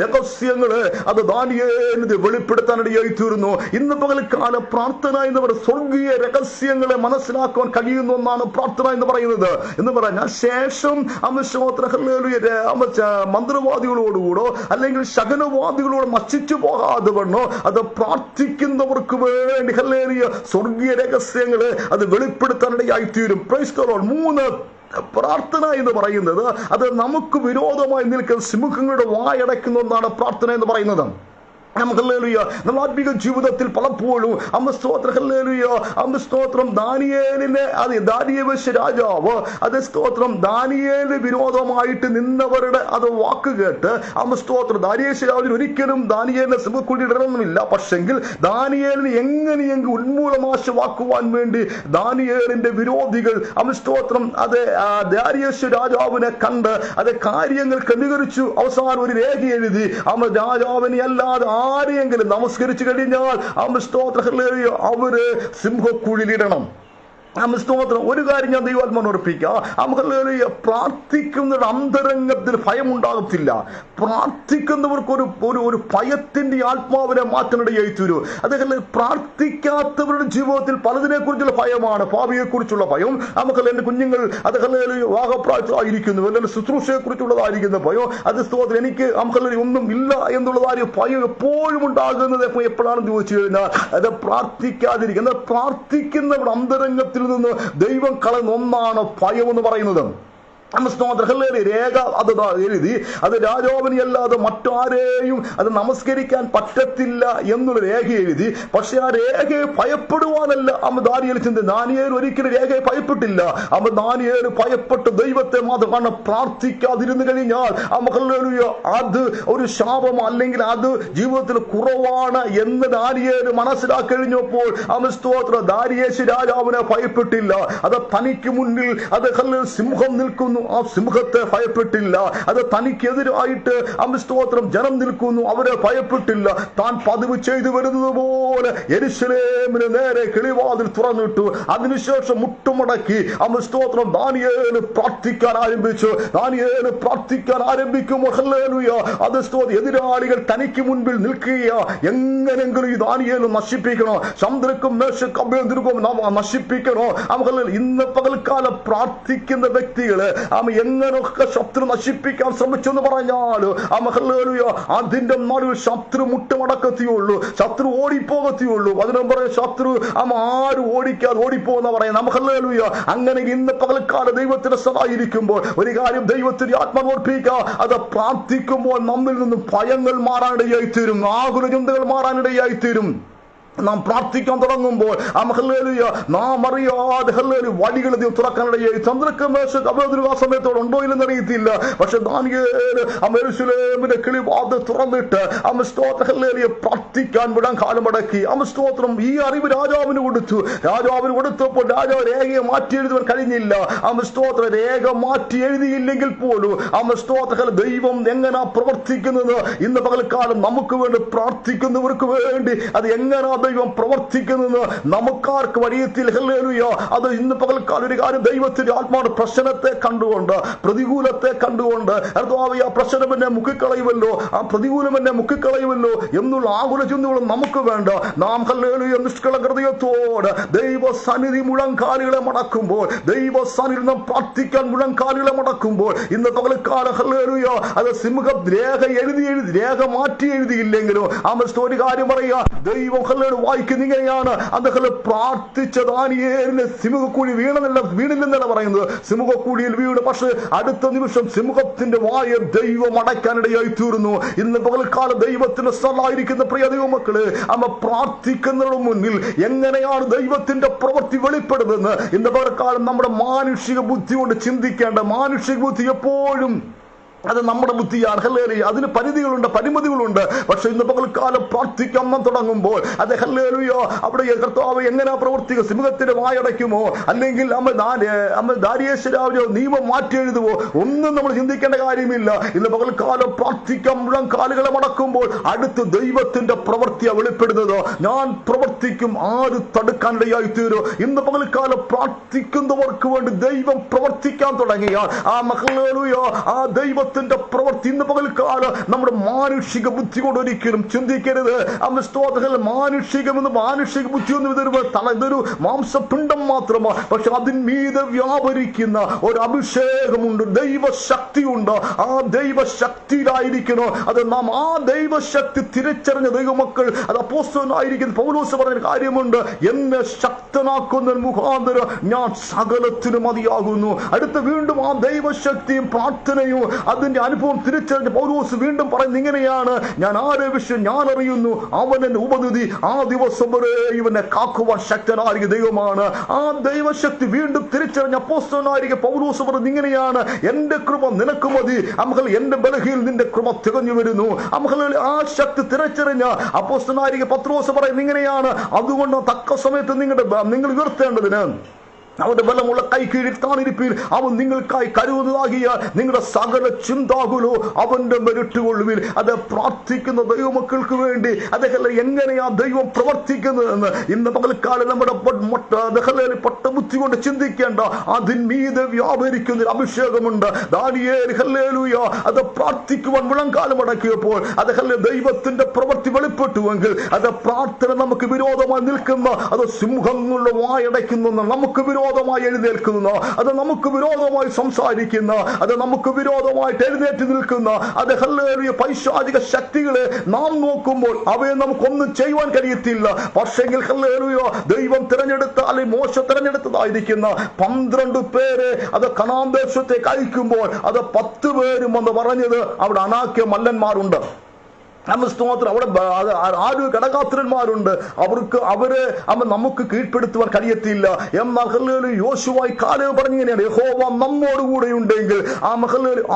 രഹസ്യങ്ങള് അത് ദാനിയേലിന് വെളിപ്പെടുത്താനിടയായി തീർന്നു. ഇന്ന് കാല പ്രാർത്ഥന എന്ന് പറയുന്നത് സ്വർഗീയ രഹസ്യങ്ങളെ മനസ്സിലാക്കാൻ കഴിയുന്ന ഒന്നാണ് പ്രാർത്ഥന എന്ന് പറയുന്നത്. എന്ന് പറഞ്ഞാൽ ശേഷം മന്ത്രവാദികളോടുകൂടോ അല്ലെങ്കിൽ ശകുനവാദികളോട് നശിച്ചു പോകാതെ വണ്ണോ അത് പ്രാർത്ഥിക്കുന്നവർക്ക് വേണ്ടി സ്വർഗീയ രഹസ്യങ്ങളെ അത് വെളിപ്പെടുത്താനിടയായി തീരും. Praise the Lord. 3 പ്രാർത്ഥന എന്ന് പറയുന്നത് അത് നമുക്ക് വിരോധമായി നിൽക്കുന്ന സിംഹങ്ങളുടെ വായടയ്ക്കുന്ന ഒന്നാണ് പ്രാർത്ഥന എന്ന് പറയുന്നത്. നമ്മൾ ആത്മീക ജീവിതത്തിൽ പലപ്പോഴും സ്തോത്രം ദാനിയേലിനെ രാജാവ് ദാനിയേലിന് വിരോധമായിട്ട് നിന്നവരുടെ അത് വാക്ക് കേട്ട് സ്തോത്രം ദാരിയേശ് രാജാവിന് ഒരിക്കലും ദാനിയേലിനെ സിംഹക്കുഴിയിൽ ഇടണമെന്നില്ല. പക്ഷെങ്കിൽ ദാനിയേലിന് എങ്ങനെയെങ്കിലും ഉന്മൂലനാശമാക്കുവാൻ വേണ്ടി ദാനിയേലിന്റെ വിരോധികൾ സ്തോത്രം അത് ദാരിയേശ് രാജാവിനെ കണ്ട് അത് കാര്യങ്ങൾ ക്രമീകരിച്ചു. അവസാനം ഒരു രേഖ എഴുതി രാജാവിനെ അല്ലാതെ ആരെയെങ്കിലും നമസ്കരിച്ചു കഴിഞ്ഞാൽ അവര് സിംഹക്കുഴിയിലിടണം. ഒരു കാര്യം ഞാൻ ദൈവാത്മാവിനെ ഉറപ്പിക്കാം, പ്രാർത്ഥിക്കുന്നവരുടെ അന്തരംഗത്തിൽ ഭയം ഉണ്ടാകത്തില്ല. പ്രാർത്ഥിക്കുന്നവർക്ക് ഒരു ഭയത്തിന്റെ ആത്മാവിനെ മാറ്റാനിടയായി തീരും. അതേപോലെ പ്രാർത്ഥിക്കാത്തവരുടെ ജീവിതത്തിൽ പലതിനെ കുറിച്ചുള്ള ഭയമാണ്. ഭാവിയെ കുറിച്ചുള്ള ഭയം, എന്റെ കുഞ്ഞുങ്ങൾ വിവാഹപ്രായത്തിലായിരിക്കുന്നു, അല്ലെങ്കിൽ ശുശ്രൂഷയെ കുറിച്ചുള്ളതായിരിക്കുന്ന ഭയം, അത് എനിക്ക് ഒന്നും ഇല്ല എന്നുള്ളതായ ഭയം എപ്പോഴും ഉണ്ടാകുന്നത് എപ്പോഴാണെന്ന് ചോദിച്ചു കഴിഞ്ഞാൽ അത് പ്രാർത്ഥിക്കാതിരിക്കുക. പ്രാർത്ഥിക്കുന്നവരുടെ അന്തരംഗത്തിൽ നിന്ന് ദൈവം കളയുന്ന ഒന്നാണ് ഭയം എന്ന് പറയുന്നത്. രേഖ അത് എഴുതി, അത് രാജാവിനെ അല്ലാതെ മറ്റാരെയും അത് നമസ്കരിക്കാൻ പറ്റത്തില്ല എന്നുള്ള രേഖ എഴുതി. പക്ഷെ ആ രേഖയെ ഭയപ്പെടുവാനല്ല ദാനിയേൽ ചിന്ത. ദാനിയേൽ ഒരിക്കലും രേഖയെ ഭയപ്പെട്ടില്ല. ദാനിയേൽ ഭയപ്പെട്ട് ദൈവത്തെ മാത്രമാണ് പ്രാർത്ഥിക്കാതിരുന്നു കഴിഞ്ഞാൽ അത് ഒരു ശാപം, അല്ലെങ്കിൽ അത് ജീവിതത്തിൽ കുറവാണ് എന്ന് ദാനിയേൽ മനസ്സിലാക്കി കഴിഞ്ഞപ്പോൾ ദാരിയേശ് രാജാവിനെ ഭയപ്പെട്ടില്ല. അത് തനിക്ക് മുന്നിൽ അത് സിംഹം നിൽക്കുന്നു, ആ സിംഹത്തെ ഭയപ്പെട്ടില്ല. അത് തനിക്കെതിരായിട്ട് ജനം നിൽക്കുന്നു, അവരെ ഭയപ്പെട്ടില്ല. താൻ പതിവ് ചെയ്തു വരുന്നത് പോലെ യെരൂശലേമിന് നേരെ കിളിവാതിൽ തുറന്നിട്ടു. അതിനുശേഷം മുട്ടുമടക്കി ദാനിയേൽ പ്രാർത്ഥിക്കാൻ ആരംഭിച്ചു. ദാനിയേൽ പ്രാർത്ഥിക്കാൻ ആരംഭിക്കുമ്പോൾ അത് എതിരാളികൾ തനിക്ക് മുൻപിൽ നിൽക്കുക. എങ്ങനെങ്കിലും ഈ ദാനിയേൽ നശിപ്പിക്കണോ, ചന്ദ്രക്കും മേശക്കും നശിപ്പിക്കണോ. ഇന്ന് പകൽക്കാലം പ്രാർത്ഥിക്കുന്ന വ്യക്തികള് എങ്ങനെയൊക്കെ ശത്രു നശിപ്പിക്കാൻ ശ്രമിച്ചെന്ന് പറഞ്ഞാൽ അതിന്റെ നടുവിൽ ശത്രു മുട്ടുമടക്കത്തിയുള്ളൂ, ശത്രു ഓടിപ്പോകത്തിയുള്ളൂ. അതിനും പറയാം ശത്രു ആരും ഓടിക്കാതെ ഓടിപ്പോന്ന് പറയാം. അങ്ങനെ ഇന്ന് പകൽക്കാല ദൈവത്തിന് സഹായിരിക്കുമ്പോൾ ഒരു കാര്യം ദൈവത്തിന് ആത്മാവോർപ്പിക്കുക. അത് പ്രാർത്ഥിക്കുമ്പോൾ നമ്മിൽ നിന്നും ഭയങ്ങൾ മാറാനിടയായി തീരും, ആകുല ചിന്തകൾ മാറാനിടയായി തീരും. നാം പ്രാർത്ഥിക്കാൻ തുടങ്ങുമ്പോൾ നാം അറിയാതെ വഴികൾ തുറക്കാനിടയായി. ചന്ദ്രക്ക് ആ സമയത്തോട് ഉണ്ടോ ഇല്ലെന്ന് അറിയത്തില്ല. പക്ഷെ ദാനിയേൽ യെരൂശലേമിന്റെ കിളിവാതിൽ തുറന്നിട്ട് പ്രാർത്ഥിക്കാൻ വിടാൻ കാലമടക്കി. സ്തോത്രം. ഈ അറിവ് രാജാവിന് കൊടുത്തു. രാജാവിന് കൊടുത്തപ്പോൾ രാജാവ് രേഖയെ മാറ്റി എഴുതുവാൻ കഴിഞ്ഞില്ല. സ്തോത്ര. രേഖ മാറ്റി എഴുതിയില്ലെങ്കിൽ പോലും ദൈവം എങ്ങനെ പ്രവർത്തിക്കുന്നത് ഇന്ന് പകൽക്കാലം നമുക്ക് വേണ്ടി പ്രാർത്ഥിക്കുന്നവർക്ക് വേണ്ടി അത് എങ്ങനെ ദൈവം പ്രവർത്തിക്കുന്നത് നമുക്കാർക്ക് വഴിയെത്തിൽ. അത് ഇന്ന് പകൽക്കാലം ഒരു കാര്യം ദൈവത്തിന്റെ ആത്മാവ് പ്രശ്നത്തെ കണ്ടുകൊണ്ട്, പ്രതികൂലത്തെ കണ്ടുകൊണ്ട് ആ പ്രശ്നം എന്നെ മുക്കിക്കളയുമല്ലോ, ആ പ്രതികൂലം എന്നെ മുക്കിക്കളയുമല്ലോ എന്നുള്ള ആകുല ചിന്തകളും നമുക്ക് വേണ്ട. നാം നിഷ്കള ഹൃദയത്തോട് ദൈവസന്നിധി മുഴങ്കാലുകളെ മടക്കുമ്പോൾ, ദൈവസന്നിധി നാം പ്രാർത്ഥിക്കാൻ മുഴങ്കാലുകളെ മടക്കുമ്പോൾ ഇന്ന് പകൽക്കാലം അത് സിംഹ രേഖ രേഖ മാറ്റി എഴുതിയില്ലെങ്കിലും ഒരു കാര്യം പറയുക, ദൈവം വായിക്കുന്ന ഇങ്ങനെയാണ്. അദ്ദേഹം പ്രാർത്ഥിച്ച ദാനിയേലിന് സിംഹക്കുഴി വീണില്ലെന്നല്ല പറയുന്നത്. സിംഹക്കുഴിയിൽ വീണ്, പക്ഷെ അടുത്ത നിമിഷം സിംഹത്തിന്റെ വായ ദൈവം അടയ്ക്കാനിടയായി തീർന്നു. ഇന്ന് പകൽക്കാലം ദൈവത്തിന് സ്ഥലമായിരിക്കുന്ന പ്രിയ ദൈവമക്കള് പ്രാർത്ഥിക്കുന്നതിന് മുന്നിൽ എങ്ങനെയാണ് ദൈവത്തിന്റെ പ്രവൃത്തി വെളിപ്പെടുന്നതെന്ന് ഇന്ന് പകൽക്കാലം നമ്മുടെ മാനുഷിക ബുദ്ധി കൊണ്ട് ചിന്തിക്കേണ്ട. മാനുഷിക ബുദ്ധി എപ്പോഴും അത് നമ്മുടെ ബുദ്ധിയാണ്. അതിന് പരിധികളുണ്ട്, പരിമിതികളുണ്ട്. പക്ഷെ ഇന്ന് പകൽക്കാലം പ്രാർത്ഥിക്കാൻ തുടങ്ങുമ്പോൾ അത് അവിടെ കർത്താവ് എങ്ങനെയാ പ്രവർത്തിക്കുക? സിംഹത്തിന്റെ വായടയ്ക്കുമോ, അല്ലെങ്കിൽ ദാരിയേശ് രാജാവ് നിയമം മാറ്റി എഴുതുമോ? ഒന്നും നമ്മൾ ചിന്തിക്കേണ്ട കാര്യമില്ല. ഇന്ന് പകൽക്കാലം പ്രാർത്ഥിക്കാൻ മുഴുവൻ കാലുകളെ മടക്കുമ്പോൾ അടുത്ത് ദൈവത്തിന്റെ പ്രവൃത്തിയാണ് വെളിപ്പെടുന്നത്. ഞാൻ പ്രവർത്തിക്കും, ആര് തടുക്കാനിടയായി തീരും? ഇന്ന് പകൽക്കാലം പ്രാർത്ഥിക്കുന്നവർക്ക് വേണ്ടി ദൈവം പ്രവർത്തിക്കാൻ തുടങ്ങിയാൽ ആ ദൈവ പ്രവൃത്തി ഇന്ന് പകൽക്കാലം നമ്മുടെ മാനുഷിക ബുദ്ധി കൊണ്ട് ഒരിക്കലും ചിന്തിക്കരുത്. മാനുഷിക ബുദ്ധി ഇതൊരു മാംസപിണ്ഡം മാത്രമാണ്. പക്ഷെ അതിന്മീതെ വ്യാപരിക്കുന്ന ഒരു അഭിഷേകമുണ്ട്, ദൈവശക്തിയുണ്ട്. ആ ദൈവശക്തിയിലായിരിക്കണോ അത് നാം. ആ ദൈവശക്തി തിരിച്ചറിഞ്ഞ ദൈവമക്കൾ, അത് അപ്പോസ്തലനായിരിക്കുന്ന പൗലോസ് പറഞ്ഞ കാര്യമുണ്ട്, എന്നെ ശക്തനാക്കുന്ന മുഖാന്തരം ഞാൻ സകലത്തിനും മതിയാകുന്നു. അടുത്ത് വീണ്ടും ആ ദൈവശക്തിയും പ്രാർത്ഥനയും അതിന്റെ അനുഭവം തിരിച്ചറിഞ്ഞ പൗലോസ് വീണ്ടും പറയുന്നത് ഇങ്ങനെയാണ്, ഞാൻ ആരെ വിഷയം ഞാൻ അറിയുന്നു, അവൻ എന്നെ ഉപനിധി, ആ ദിവസം വരെ ഇവനെ കാക്കുവാൻ ശക്തനായിരിക്കും ദൈവമാണ്. ആ ദൈവശക്തി വീണ്ടും തിരിച്ചറിഞ്ഞ അപ്പോസ്തലനായിരിക്കും പൗലോസ് പറയുന്നത് ഇങ്ങനെയാണ്, എന്റെ കൃപ നിനക്ക് മതി, എന്റെ ബലഹീനതയിൽ നിന്റെ കൃപ തികഞ്ഞു വരുന്നു. ആ ശക്തി തിരിച്ചറിഞ്ഞ അപ്പോസ്തലനായിരിക്കും പത്രോസ് പറയുന്നത് ഇങ്ങനെയാണ്, അതുകൊണ്ട് തക്ക സമയത്ത് നിങ്ങൾ ഉയർത്തേണ്ടതിന് അവന്റെ ബലമുള്ള കൈ കീഴിൽ താണിരിപ്പിൽ അവൻ നിങ്ങൾക്കായി കരുതുന്നതാകിയ നിങ്ങളുടെ സകല ചിന്താകുലോ അവന്റെ മെരുട്ടുകൊള്ളുവിൽ. അത് പ്രാർത്ഥിക്കുന്ന ദൈവമക്കൾക്ക് വേണ്ടി അദ്ദേഹം എങ്ങനെയാ ദൈവം പ്രവർത്തിക്കുന്നതെന്ന് ഇന്ന് പകൽക്കാലം നമ്മുടെ പട്ടബുദ്ധി കൊണ്ട് ചിന്തിക്കേണ്ട. അതിന്മീതെ വ്യാപരിക്കുന്ന അഭിഷേകമുണ്ട്. ദാനിയേൽ അത് പ്രാർത്ഥിക്കുവാൻ മുഴങ്കാലം അടക്കിയപ്പോൾ ദൈവത്തിന്റെ പ്രവൃത്തി വെളിപ്പെട്ടുവെങ്കിൽ അത് പ്രാർത്ഥന നമുക്ക് വിരോധമായി നിൽക്കുന്ന, അത് സിംഹങ്ങളുടെ വായടയ്ക്കുന്ന നമുക്ക് വിരോധമായി എഴുന്നേൽക്കുന്ന, അത് നമുക്ക് വിരോധമായി സംസാരിക്കുന്ന, അത് നമുക്ക് വിരോധമായിട്ട് എഴുന്നേറ്റ് നിൽക്കുന്ന അത് ഹല്ലേലൂയ പൈശാചിക ശക്തികളെ നാം നോക്കുമ്പോൾ അവയെ നമുക്കൊന്നും ചെയ്യുവാൻ കഴിയത്തില്ല. പക്ഷെങ്കിൽ ഹല്ലേലൂയ ദൈവം തിരഞ്ഞെടുത്ത അല്ലെങ്കിൽ മോശ തിരഞ്ഞെടുത്തതായിരിക്കുന്ന 12 പേരെ അത് കനാൻ ദേശത്തേക്ക് അയക്കുമ്പോൾ അത് 10 പേരും എന്ന് പറഞ്ഞത് അവിടെ അനാക്യ മല്ലന്മാരുണ്ട്. സ്തോത്രം. അവിടെ 6 കടകാത്രന്മാരുണ്ട്. അവരെ നമുക്ക് കീഴ്പ്പെടുത്തുവാൻ കഴിയത്തില്ല. എന്നാൽ ഹല്ലേലൂയ യോശുവായി കാലേബ് പറഞ്ഞിങ്ങനെയാണ്, യഹോവ നമ്മോടുകൂടെ ഉണ്ടെങ്കിൽ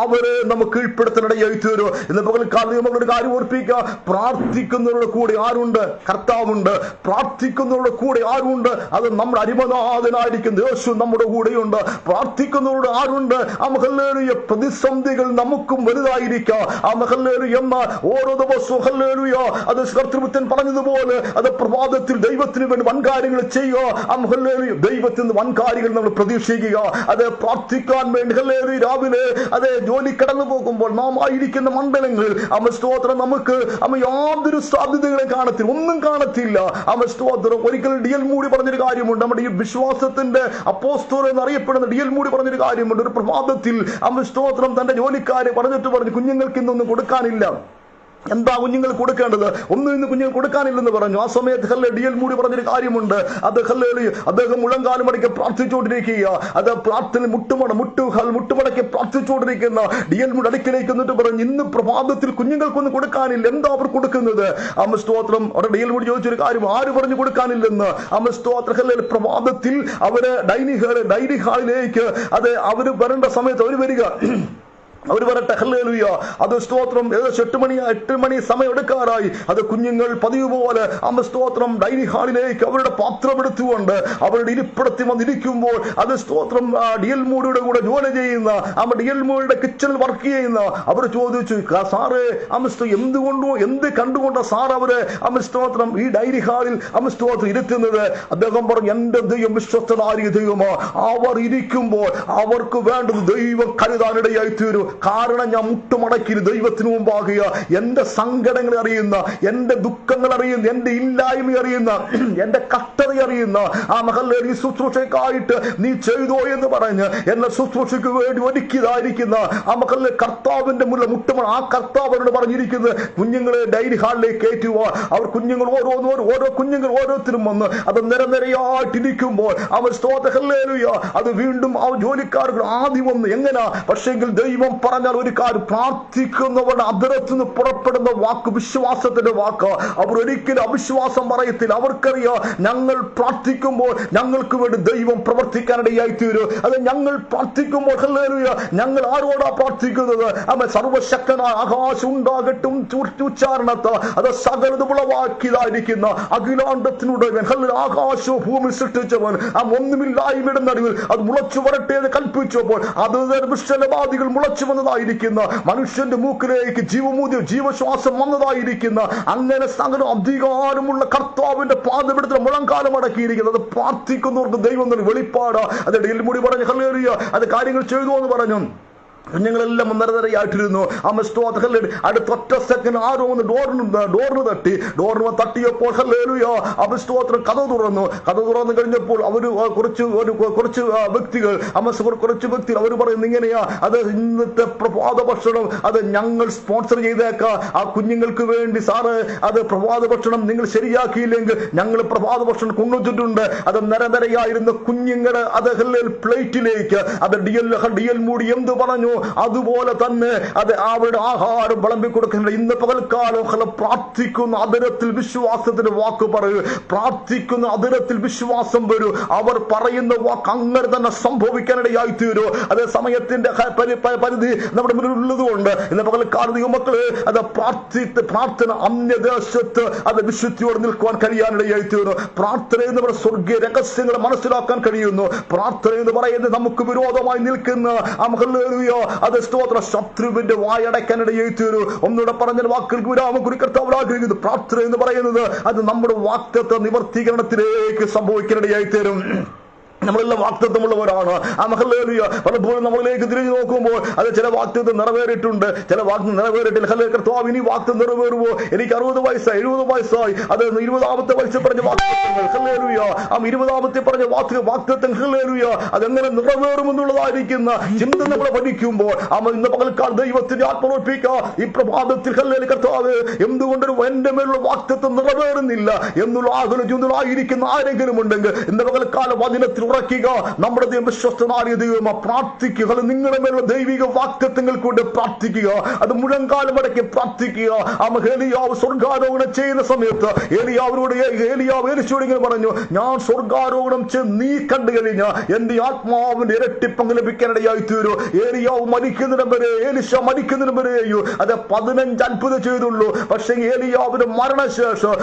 അവരെ നമുക്ക് കീഴ്പ്പെടുത്താനിടയായി തീരും. ഇന്ന് പകൽക്കാലം നമ്മളൊരു കാര്യം ഓർപ്പിക്കുക, പ്രാർത്ഥിക്കുന്നവരുടെ കൂടെ ആരുണ്ട്? കർത്താവുണ്ട്. പ്രാർത്ഥിക്കുന്നവരുടെ കൂടെ ആരുണ്ട്? അത് നമ്മുടെ അരിമനാഥനായിരിക്കും യേശു നമ്മുടെ കൂടെയുണ്ട്. പ്രാർത്ഥിക്കുന്നവരുടെ ആരുണ്ട്? ഹല്ലേലൂയ പ്രതിസന്ധികൾ നമുക്കും വലുതായിരിക്കാം. എന്നാൽ ഓരോ ദിവസം അത് കർത്തൃത്വൻ പറഞ്ഞതുപോലെ അത് പ്രഭാതത്തിൽ ദൈവത്തിന് വേണ്ടി വൻകാര്യങ്ങൾ ചെയ്യുക. ദൈവത്തിൽ നിന്ന് വൻകാര്യങ്ങൾ നമ്മൾ പ്രതീക്ഷിക്കുക. അത് പ്രാർത്ഥിക്കാൻ വേണ്ടി രാവിലെ അത് ജോലി കടന്നു പോകുമ്പോൾ നാം ആയിരിക്കുന്ന മണ്ഡലങ്ങളിൽ സ്തോത്രം നമുക്ക് യാതൊരു സാധ്യതകളെ കാണത്തില്ല, ഒന്നും കാണത്തില്ല. സ്തോത്രം. ഒരിക്കൽ ഡിഎൽ മൂടി പറഞ്ഞൊരു കാര്യമുണ്ട്. നമ്മുടെ ഈ വിശ്വാസത്തിന്റെ അപ്പോസ്തലൻ എന്നറിയപ്പെടുന്ന ഡിഎൽ മൂടി പറഞ്ഞൊരു കാര്യമുണ്ട്. ഒരു പ്രഭാതത്തിൽ സ്തോത്രം തന്റെ ജോലിക്കാരെ പറഞ്ഞു, കുഞ്ഞുങ്ങൾക്ക് ഇന്നൊന്നും കൊടുക്കാനില്ല. എന്താ കുഞ്ഞുങ്ങൾ കൊടുക്കേണ്ടത്? ഒന്നും ഇന്ന് കുഞ്ഞുങ്ങൾ കൊടുക്കാനില്ലെന്ന് പറഞ്ഞു. ആ സമയത്ത് ഡിഎൽ മൂടി പറഞ്ഞൊരു കാര്യമുണ്ട്. അത് അദ്ദേഹം മുഴങ്കാലം മടക്കി പ്രാർത്ഥിച്ചുകൊണ്ടിരിക്കുക. അത് പ്രാർത്ഥന മുട്ടുമടക്കി പ്രാർത്ഥിച്ചുകൊണ്ടിരിക്കുന്ന ഡിഎൽ മൂടി അടുക്കിലേക്ക് എന്നിട്ട് പറഞ്ഞു, ഇന്ന് പ്രഭാതത്തിൽ കുഞ്ഞുങ്ങൾക്കൊന്നും കൊടുക്കാനില്ല. എന്താ അവർ കൊടുക്കുന്നത്? സ്തോത്രം. അവിടെ ഡിഎൽ മൂടി ചോദിച്ചൊരു കാര്യം, ആര് പറഞ്ഞു കൊടുക്കാനില്ലെന്ന്? സ്തോത്രം. പ്രഭാതത്തിൽ അവര് ഡൈനിങ് ഹാളിലേക്ക് അത് അവര് വരേണ്ട സമയത്ത് അവർ വരിക, അവർ വരട്ടെ. ഹല്ലേലൂയ. അത് സ്തോത്രം. ഏകദേശം 8 മണി സമയം എടുക്കാറായി. അത് കുഞ്ഞുങ്ങൾ പതിവ് പോലെ സ്തോത്രം ഡൈനിങ് ഹാളിലേക്ക് അവരുടെ പാത്രം എടുത്തുകൊണ്ട് അവരുടെ ഇരിപ്പിടത്തിൽ വന്നിരിക്കുമ്പോൾ അത് സ്തോത്രം ഡിഎൽ മൂടിയുടെ കൂടെ ജോലി ചെയ്യുന്ന ഡിഎൽ മൂടിയുടെ കിച്ചണിൽ വർക്ക് ചെയ്യുന്ന അവർ ചോദിച്ചു, സാറ് എന്ത് കണ്ടുകൊണ്ട സാർ അവര് സ്തോത്രം ഈ ഡൈനിങ് ഹാളിൽ സ്തോത്രം ഇരുത്തുന്നത്? അദ്ദേഹം പറഞ്ഞു, എന്റെ ദൈവം വിശ്വസ്തനായ ദൈവമാ. അവർ ഇരിക്കുമ്പോൾ അവർക്ക് വേണ്ടത് ദൈവം കരുതാനിടയായി തീരും. കാരണം ഞാൻ മുട്ടുമടക്കി ദൈവത്തിന് മുമ്പാകുക. എന്റെ സങ്കടങ്ങൾ അറിയുന്ന, എന്റെ ദുഃഖങ്ങൾ അറിയുന്ന, എന്റെ ഇല്ലായ്മ അറിയുന്ന, എന്റെ കഷ്ടത അറിയുന്ന ഈ ശുശ്രൂഷയ്ക്കായിട്ട് നീ ചെയ്തോ എന്ന് പറഞ്ഞ് എന്നെ ശുശ്രൂഷയ്ക്ക് വേണ്ടി ഒരുക്കിയതായിരിക്കുന്ന കർത്താവിന്റെ മുന്നിൽ മുട്ടുമട. ആ കർത്താവിനോട് പറഞ്ഞിരിക്കുന്നത്, കുഞ്ഞുങ്ങളെ ഡൈനിങ് ഹാളിലേക്ക് കയറ്റുക. അവർ കുഞ്ഞുങ്ങൾ ഓരോ കുഞ്ഞുങ്ങൾ ഓരോരുത്തരും വന്ന് അത് നിരനിരയായിട്ടിരിക്കുമ്പോൾ അവർ സ്തോത്രം. ഹല്ലേലൂയ. അത് വീണ്ടും ആ ജോലിക്കാർക്ക് ആദ്യം വന്ന് എങ്ങനാ? പക്ഷെങ്കിൽ ദൈവം പറഞ്ഞാൽ ഒരു കാര്യം, പ്രാർത്ഥിക്കുന്നവരുടെ അധരത്തിൽ നിന്ന് പുറപ്പെടുന്ന വാക്ക് വിശ്വാസത്തിന്റെ വാക്ക്. അവർ ഒരിക്കലും അവിശ്വാസം പറയത്തില്ല. അവർക്കറിയാം, ഞങ്ങൾ പ്രാർത്ഥിക്കുമ്പോൾ ഞങ്ങൾക്ക് വേണ്ടി ദൈവം പ്രവർത്തിക്കാനിടയായി തീരും. അത് ഞങ്ങൾ പ്രാർത്ഥിക്കുമ്പോൾ ഹല്ലേലൂയ ഞങ്ങൾ ആരോടാ പ്രാർത്ഥിക്കുന്നത്? സർവശക്തനായ ആകാശം ഉണ്ടാകട്ടും ഉച്ചാരണത്ത് അത് സകലതും ഉളവാക്കിയതായിരിക്കുന്ന അഖിലാണ്ടത്തിനുടവൻ ആകാശവും ഭൂമി സൃഷ്ടിച്ചവൻ ഒന്നുമില്ലായ്മയുടെ നടുവിൽ അത് മുളച്ചു വരട്ടെ എന്ന് കൽപ്പിച്ചപ്പോൾ അത് വിശ്വലവാദികൾ മുളച്ചു വന്നതായിരിക്കുന്ന മനുഷ്യന്റെ മൂക്കിലേക്ക് ജീവശ്വാസം വന്നതായിരിക്കുന്ന അങ്ങനെ സകല അധികാരമുള്ള കർത്താവിന്റെ പാദപീഠത്തിൽ മുഴങ്കാലം അടക്കിയിരിക്കുന്നത്. അത് പ്രാർത്ഥിക്കുന്നവർക്ക് ദൈവം വെളിപ്പാട്. അത് ഡിഎൽ മൂടി പറഞ്ഞു, ഹല്ലേലൂയ അത് കാര്യങ്ങൾ ചെയ്തു എന്ന് പറഞ്ഞു. കുഞ്ഞുങ്ങളെല്ലാം നിരനിരയായിട്ടിരുന്നു. അടുത്തൊറ്റ സെക്കൻഡ് ആരോ ഒന്ന് ഡോറിന് തട്ടിയപ്പോൾ ഹല്ലേലൂയ സ്തോത്രം കഥ തുറന്നു കഴിഞ്ഞപ്പോൾ അവര് കുറച്ച് വ്യക്തികൾ അവർ പറയുന്നു ഇങ്ങനെയാ, അത് ഇന്നത്തെ പ്രഭാത ഭക്ഷണം അത് ഞങ്ങൾ സ്പോൺസർ ചെയ്തേക്കാം. ആ കുഞ്ഞുങ്ങൾക്ക് വേണ്ടി സാറ് അത് പ്രഭാത ഭക്ഷണം നിങ്ങൾ ശരിയാക്കിയില്ലെങ്കിൽ ഞങ്ങൾ പ്രഭാത ഭക്ഷണം കൊണ്ടുവച്ചിട്ടുണ്ട്. അത് നിരനിരയായിരുന്ന കുഞ്ഞുങ്ങളുടെ അത് പ്ലേറ്റിലേക്ക് അത് ഡിഎൽ മൂടി എന്ത് പറഞ്ഞു അതുപോലെ തന്നെ അത് അവരുടെ ആഹാരം വിളമ്പി കൊടുക്കുന്നുണ്ട്. ഇന്ന് പകൽക്കാലം പ്രാർത്ഥിക്കുന്ന അതിരത്തിൽ വിശ്വാസത്തിന്റെ വാക്ക് പറയൂ. പ്രാർത്ഥിക്കുന്ന അതിരത്തിൽ വിശ്വാസം വരൂ. അവർ പറയുന്ന വാക്ക് അങ്ങനെ തന്നെ സംഭവിക്കാനിടയായി തീരൂ. അതേ സമയത്തിന്റെ പരിധി നമ്മുടെ മുന്നിൽ ഉള്ളതുകൊണ്ട് ഇന്ന് പകൽക്കാലം മക്കള് അത് പ്രാർത്ഥന അന്യദേശത്ത് അത് വിശുദ്ധിയോടെ നിൽക്കുവാൻ കഴിയാനിടയായി തീരുന്നു. പ്രാർത്ഥന എന്ന് പറയുന്ന സ്വർഗീയ രഹസ്യങ്ങളെ മനസ്സിലാക്കാൻ കഴിയുന്നു. പ്രാർത്ഥന എന്ന് പറയുന്നത് നമുക്ക് വിരോധമായി നിൽക്കുന്ന അത് സ്തോത്ര ശത്രുവിന്റെ വായടക്കാനിടയായി തീരൂ. ഒന്നുകൂടെ പറഞ്ഞ വാക്കുകൾക്ക് വിരാമം കുറിക്കർത്താവ് ആഗ്രഹിക്കുന്നു. പ്രാർത്ഥന എന്ന് പറയുന്നത് അത് നമ്മുടെ വാക്തത്വ നിവർത്തീകരണത്തിലേക്ക് സംഭവിക്കാനിടയായി തീരും. നമ്മളെല്ലാം വാഗ്ദത്തമുള്ളവരാണ്. ഹല്ലേലൂയ. പലപ്പോഴും നമ്മളിലേക്ക് തിരിഞ്ഞു നോക്കുമ്പോൾ അത് ചില വാഗ്ദത്തം നിറവേറിയിട്ടുണ്ട്, ചില വാഗ്ദത്തം നിറവേറിയിട്ടില്ല. ഹല്ലേലൂയ. കർത്താവ് ഇനി വാഗ്ദത്തം നിറവേറുമോ? എനിക്ക് 60 വയസ്സായി, 70 വയസ്സായി, അത് 20ാമത്തെ വയസ്സിൽ പറഞ്ഞ വാഗ്ദത്തങ്ങൾ. ഹല്ലേലൂയ. 20ാമത്തെ പറഞ്ഞ വാഗ്ദത്തങ്ങൾ. ഹല്ലേലൂയ. അതെങ്ങനെ നിറവേറുമെന്നുള്ളതായിരിക്കുന്ന ചിന്ത നമ്മളെ പഠിക്കുമ്പോൾ ഇന്ന് പകൽക്കാലം ദൈവത്തിന്റെ ആത്മോൽപ്പിക്കുക ഈ പ്രഭാതത്തിൽ. ഹല്ലേലൂയ. കർത്താവ് എന്തുകൊണ്ടൊരു എന്റെ മേലുള്ള വാഗ്ദത്തം നിറവേറുന്നില്ല എന്നുള്ള ആകുലചിന്തയിലായിരിക്കുന്ന ആരെങ്കിലും ഉണ്ടെങ്കിൽ ഇന്ന് പകൽക്കാലം വചനത്തിൽ ഉറക്കുക. നമ്മുടെ ദൈവം വിശ്വസ്തനായ ദൈവം. പ്രാർത്ഥിക്കുക. നിങ്ങളുടെ മേലുള്ള ദൈവിക വാഗ്ദത്തങ്ങൾ കൊണ്ട് പ്രാർത്ഥിക്കുക. അത് മുഴങ്കാലം അടക്കി പ്രാർത്ഥിക്കുക. ഏലിയാവ് സ്വർഗാരോഹണം ചെയ്യുന്ന സമയത്ത് ഏലിയാവിനോട് ഏലിശയോട് ഇങ്ങനെ പറഞ്ഞു, ഞാൻ സ്വർഗാരോഹണം ചെയ്ത് നീ കണ്ടു കഴിഞ്ഞ എന്റെ ആത്മാവിന്റെ ഇരട്ടിപ്പങ്ക് ലഭിക്കാനിടയായി തീരൂ. ഏലിയാവ് മരിക്കുന്നതിനും വരെ, ഏലിശ മരിക്കുന്നതിനും വരെയോ അത് 15 അത്ഭുതം ചെയ്തുള്ളൂ. പക്ഷെ ഏലിയാവിന്റെ മരണശേഷം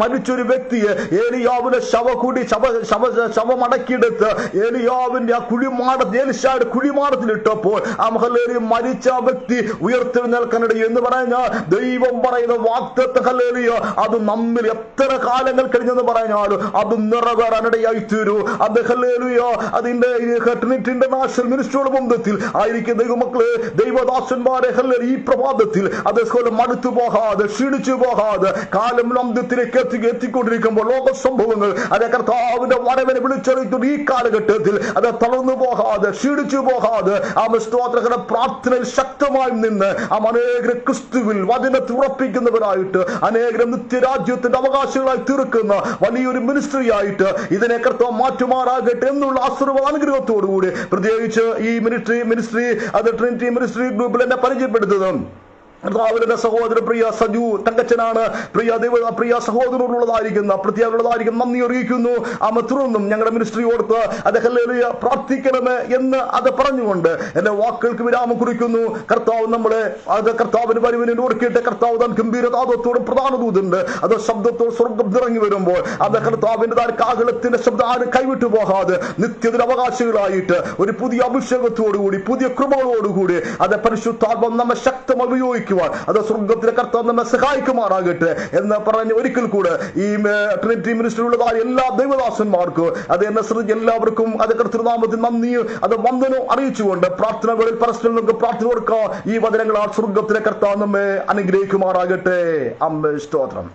മരിച്ചൊരു വ്യക്തിയെ ഏലിയാവിന്റെ ശവമടക്കിയെടുത്ത് ഏലിയാവിന്റെ ആ ഏലിശയുടെ കുഴിമാടത്തിലിട്ടപ്പോൾ മരിച്ച ആ വ്യക്തി ഉയർത്തെഴുന്നേൽക്കാനിടയിൽ എന്ന് പറഞ്ഞാൽ ദൈവം പറയുന്ന വാഗ്ദത്തം. ഹല്ലേലൂയ. അത് നമ്മിൽ എത്ര കാലങ്ങൾ കഴിഞ്ഞെന്ന് പറഞ്ഞാലും അത് നിറവേറാനിടയായി തീരൂ. അത് ഹല്ലേലൂയ. അതിന്റെ ട്രിനിറ്റി ഇന്റർനാഷണൽ മിനിസ്ട്രിയുടെ ബന്ധത്തിൽ ആയിരിക്കും ദൈവമക്കളെ, ദൈവദാസന്മാരെ. ഹല്ലേലൂയ. ഈ പ്രഭാതത്തിൽ അതേപോലെ മടുത്തു പോകാതെ, ക്ഷീണിച്ചു പോകാതെ, കാലം അന്ത്യത്തിലേക്ക് എത്തിക്കൊണ്ടിരിക്കുമ്പോൾ ലോക സംഭവങ്ങൾ അതേ കർത്താവിന്റെ വരവിനെ വിളിച്ചറിയിക്കുന്ന ഈ കാലഘട്ടത്തിൽ അത് തളർന്നു പോകാതെ, ക്ഷീണിച്ചു പോകാതെ സ്തോത്രകര പ്രാർത്ഥനയിൽ ശക്തമായി നിന്ന് അനേകരെ ക്രിസ്തുവിൽ വചനത്തിൽ ഉറപ്പിക്കുന്നവരായിട്ട് അനേകരെ നിത്യരാജ്യത്തിന്റെ അവകാശികളായി തീർക്കുന്ന വലിയൊരു മിനിസ്ട്രി ആയിട്ട് ഇതിനെ കർത്താവ് മാറ്റുമാറാകട്ടെ എന്നുള്ള ആശീർവാദാനുഗ്രഹത്തോടുകൂടി പ്രത്യേകിച്ച് ഈ മിനിസ്ട്രി അത് ട്രിനിറ്റി മിനിസ്ട്രി ഗ്രൂപ്പിൽ എന്നെ പരിചയപ്പെടുത്തുന്നത് അവരുടെ സഹോദരൻ പ്രിയ സജു തങ്കച്ചനാണ്. പ്രിയ സഹോദരനുള്ളതായിരിക്കുന്ന പ്രത്യേകമുള്ളതായിരിക്കും നന്ദി അറിയിക്കുന്നു. തുടർന്നും ഞങ്ങളുടെ മിനിസ്ട്രി ഓർത്ത് അത് ഹല്ലേലൂയ പ്രാർത്ഥിക്കണമേ എന്ന് അത് പറഞ്ഞുകൊണ്ട് എന്റെ വാക്കുകൾക്ക് വിരാമം കുറിക്കുന്നു. കർത്താവ് നമ്മളെ കർത്താവിന് വരവിനെ ഓർക്കിയിട്ട് കർത്താവ് താൻ ഗംഭീരതാദത്തോടും പ്രധാന ദൂതുണ്ട് അത് ശബ്ദത്തോട് സ്വർഗം ഇറങ്ങി വരുമ്പോൾ അത് കർത്താവിന്റെ കാഹളത്തിന്റെ ശബ്ദം ആരും കൈവിട്ടു പോകാതെ നിത്യത്തിന് അവകാശികളായിട്ട് ഒരു പുതിയ അഭിഷേകത്തോടുകൂടി, പുതിയ കൃപകളോടുകൂടി അത് പരിശുദ്ധാത്മം നമ്മെ ശക്തം ഉപയോഗിക്കും. അത് സ്വർഗത്തിലെ കർത്താവ് നമ്മെ സഹായിക്കുമാറാകട്ടെ എന്ന് പറഞ്ഞ് ഒരിക്കൽ കൂടെ ഈ ട്രിനിറ്റി മിനിസ്ട്രിയുള്ളതായ എല്ലാ ദൈവദാസന്മാർക്കും അത് എന്നെ ശ്രദ്ധിച്ച എല്ലാവർക്കും അത് കർത്തൃനാമത്തിൽ നന്ദിയും അത് വന്ദനവും അറിയിച്ചുകൊണ്ട് പ്രാർത്ഥനകളിൽ പരസ്പരം നമുക്ക് പ്രാർത്ഥന കൊടുക്കാം. ഈ വചനങ്ങളാൽ സ്വർഗത്തിലെ കർത്താവ് നമ്മെ അനുഗ്രഹിക്കുമാറാകട്ടെ. അമ്മേ സ്തോത്രം.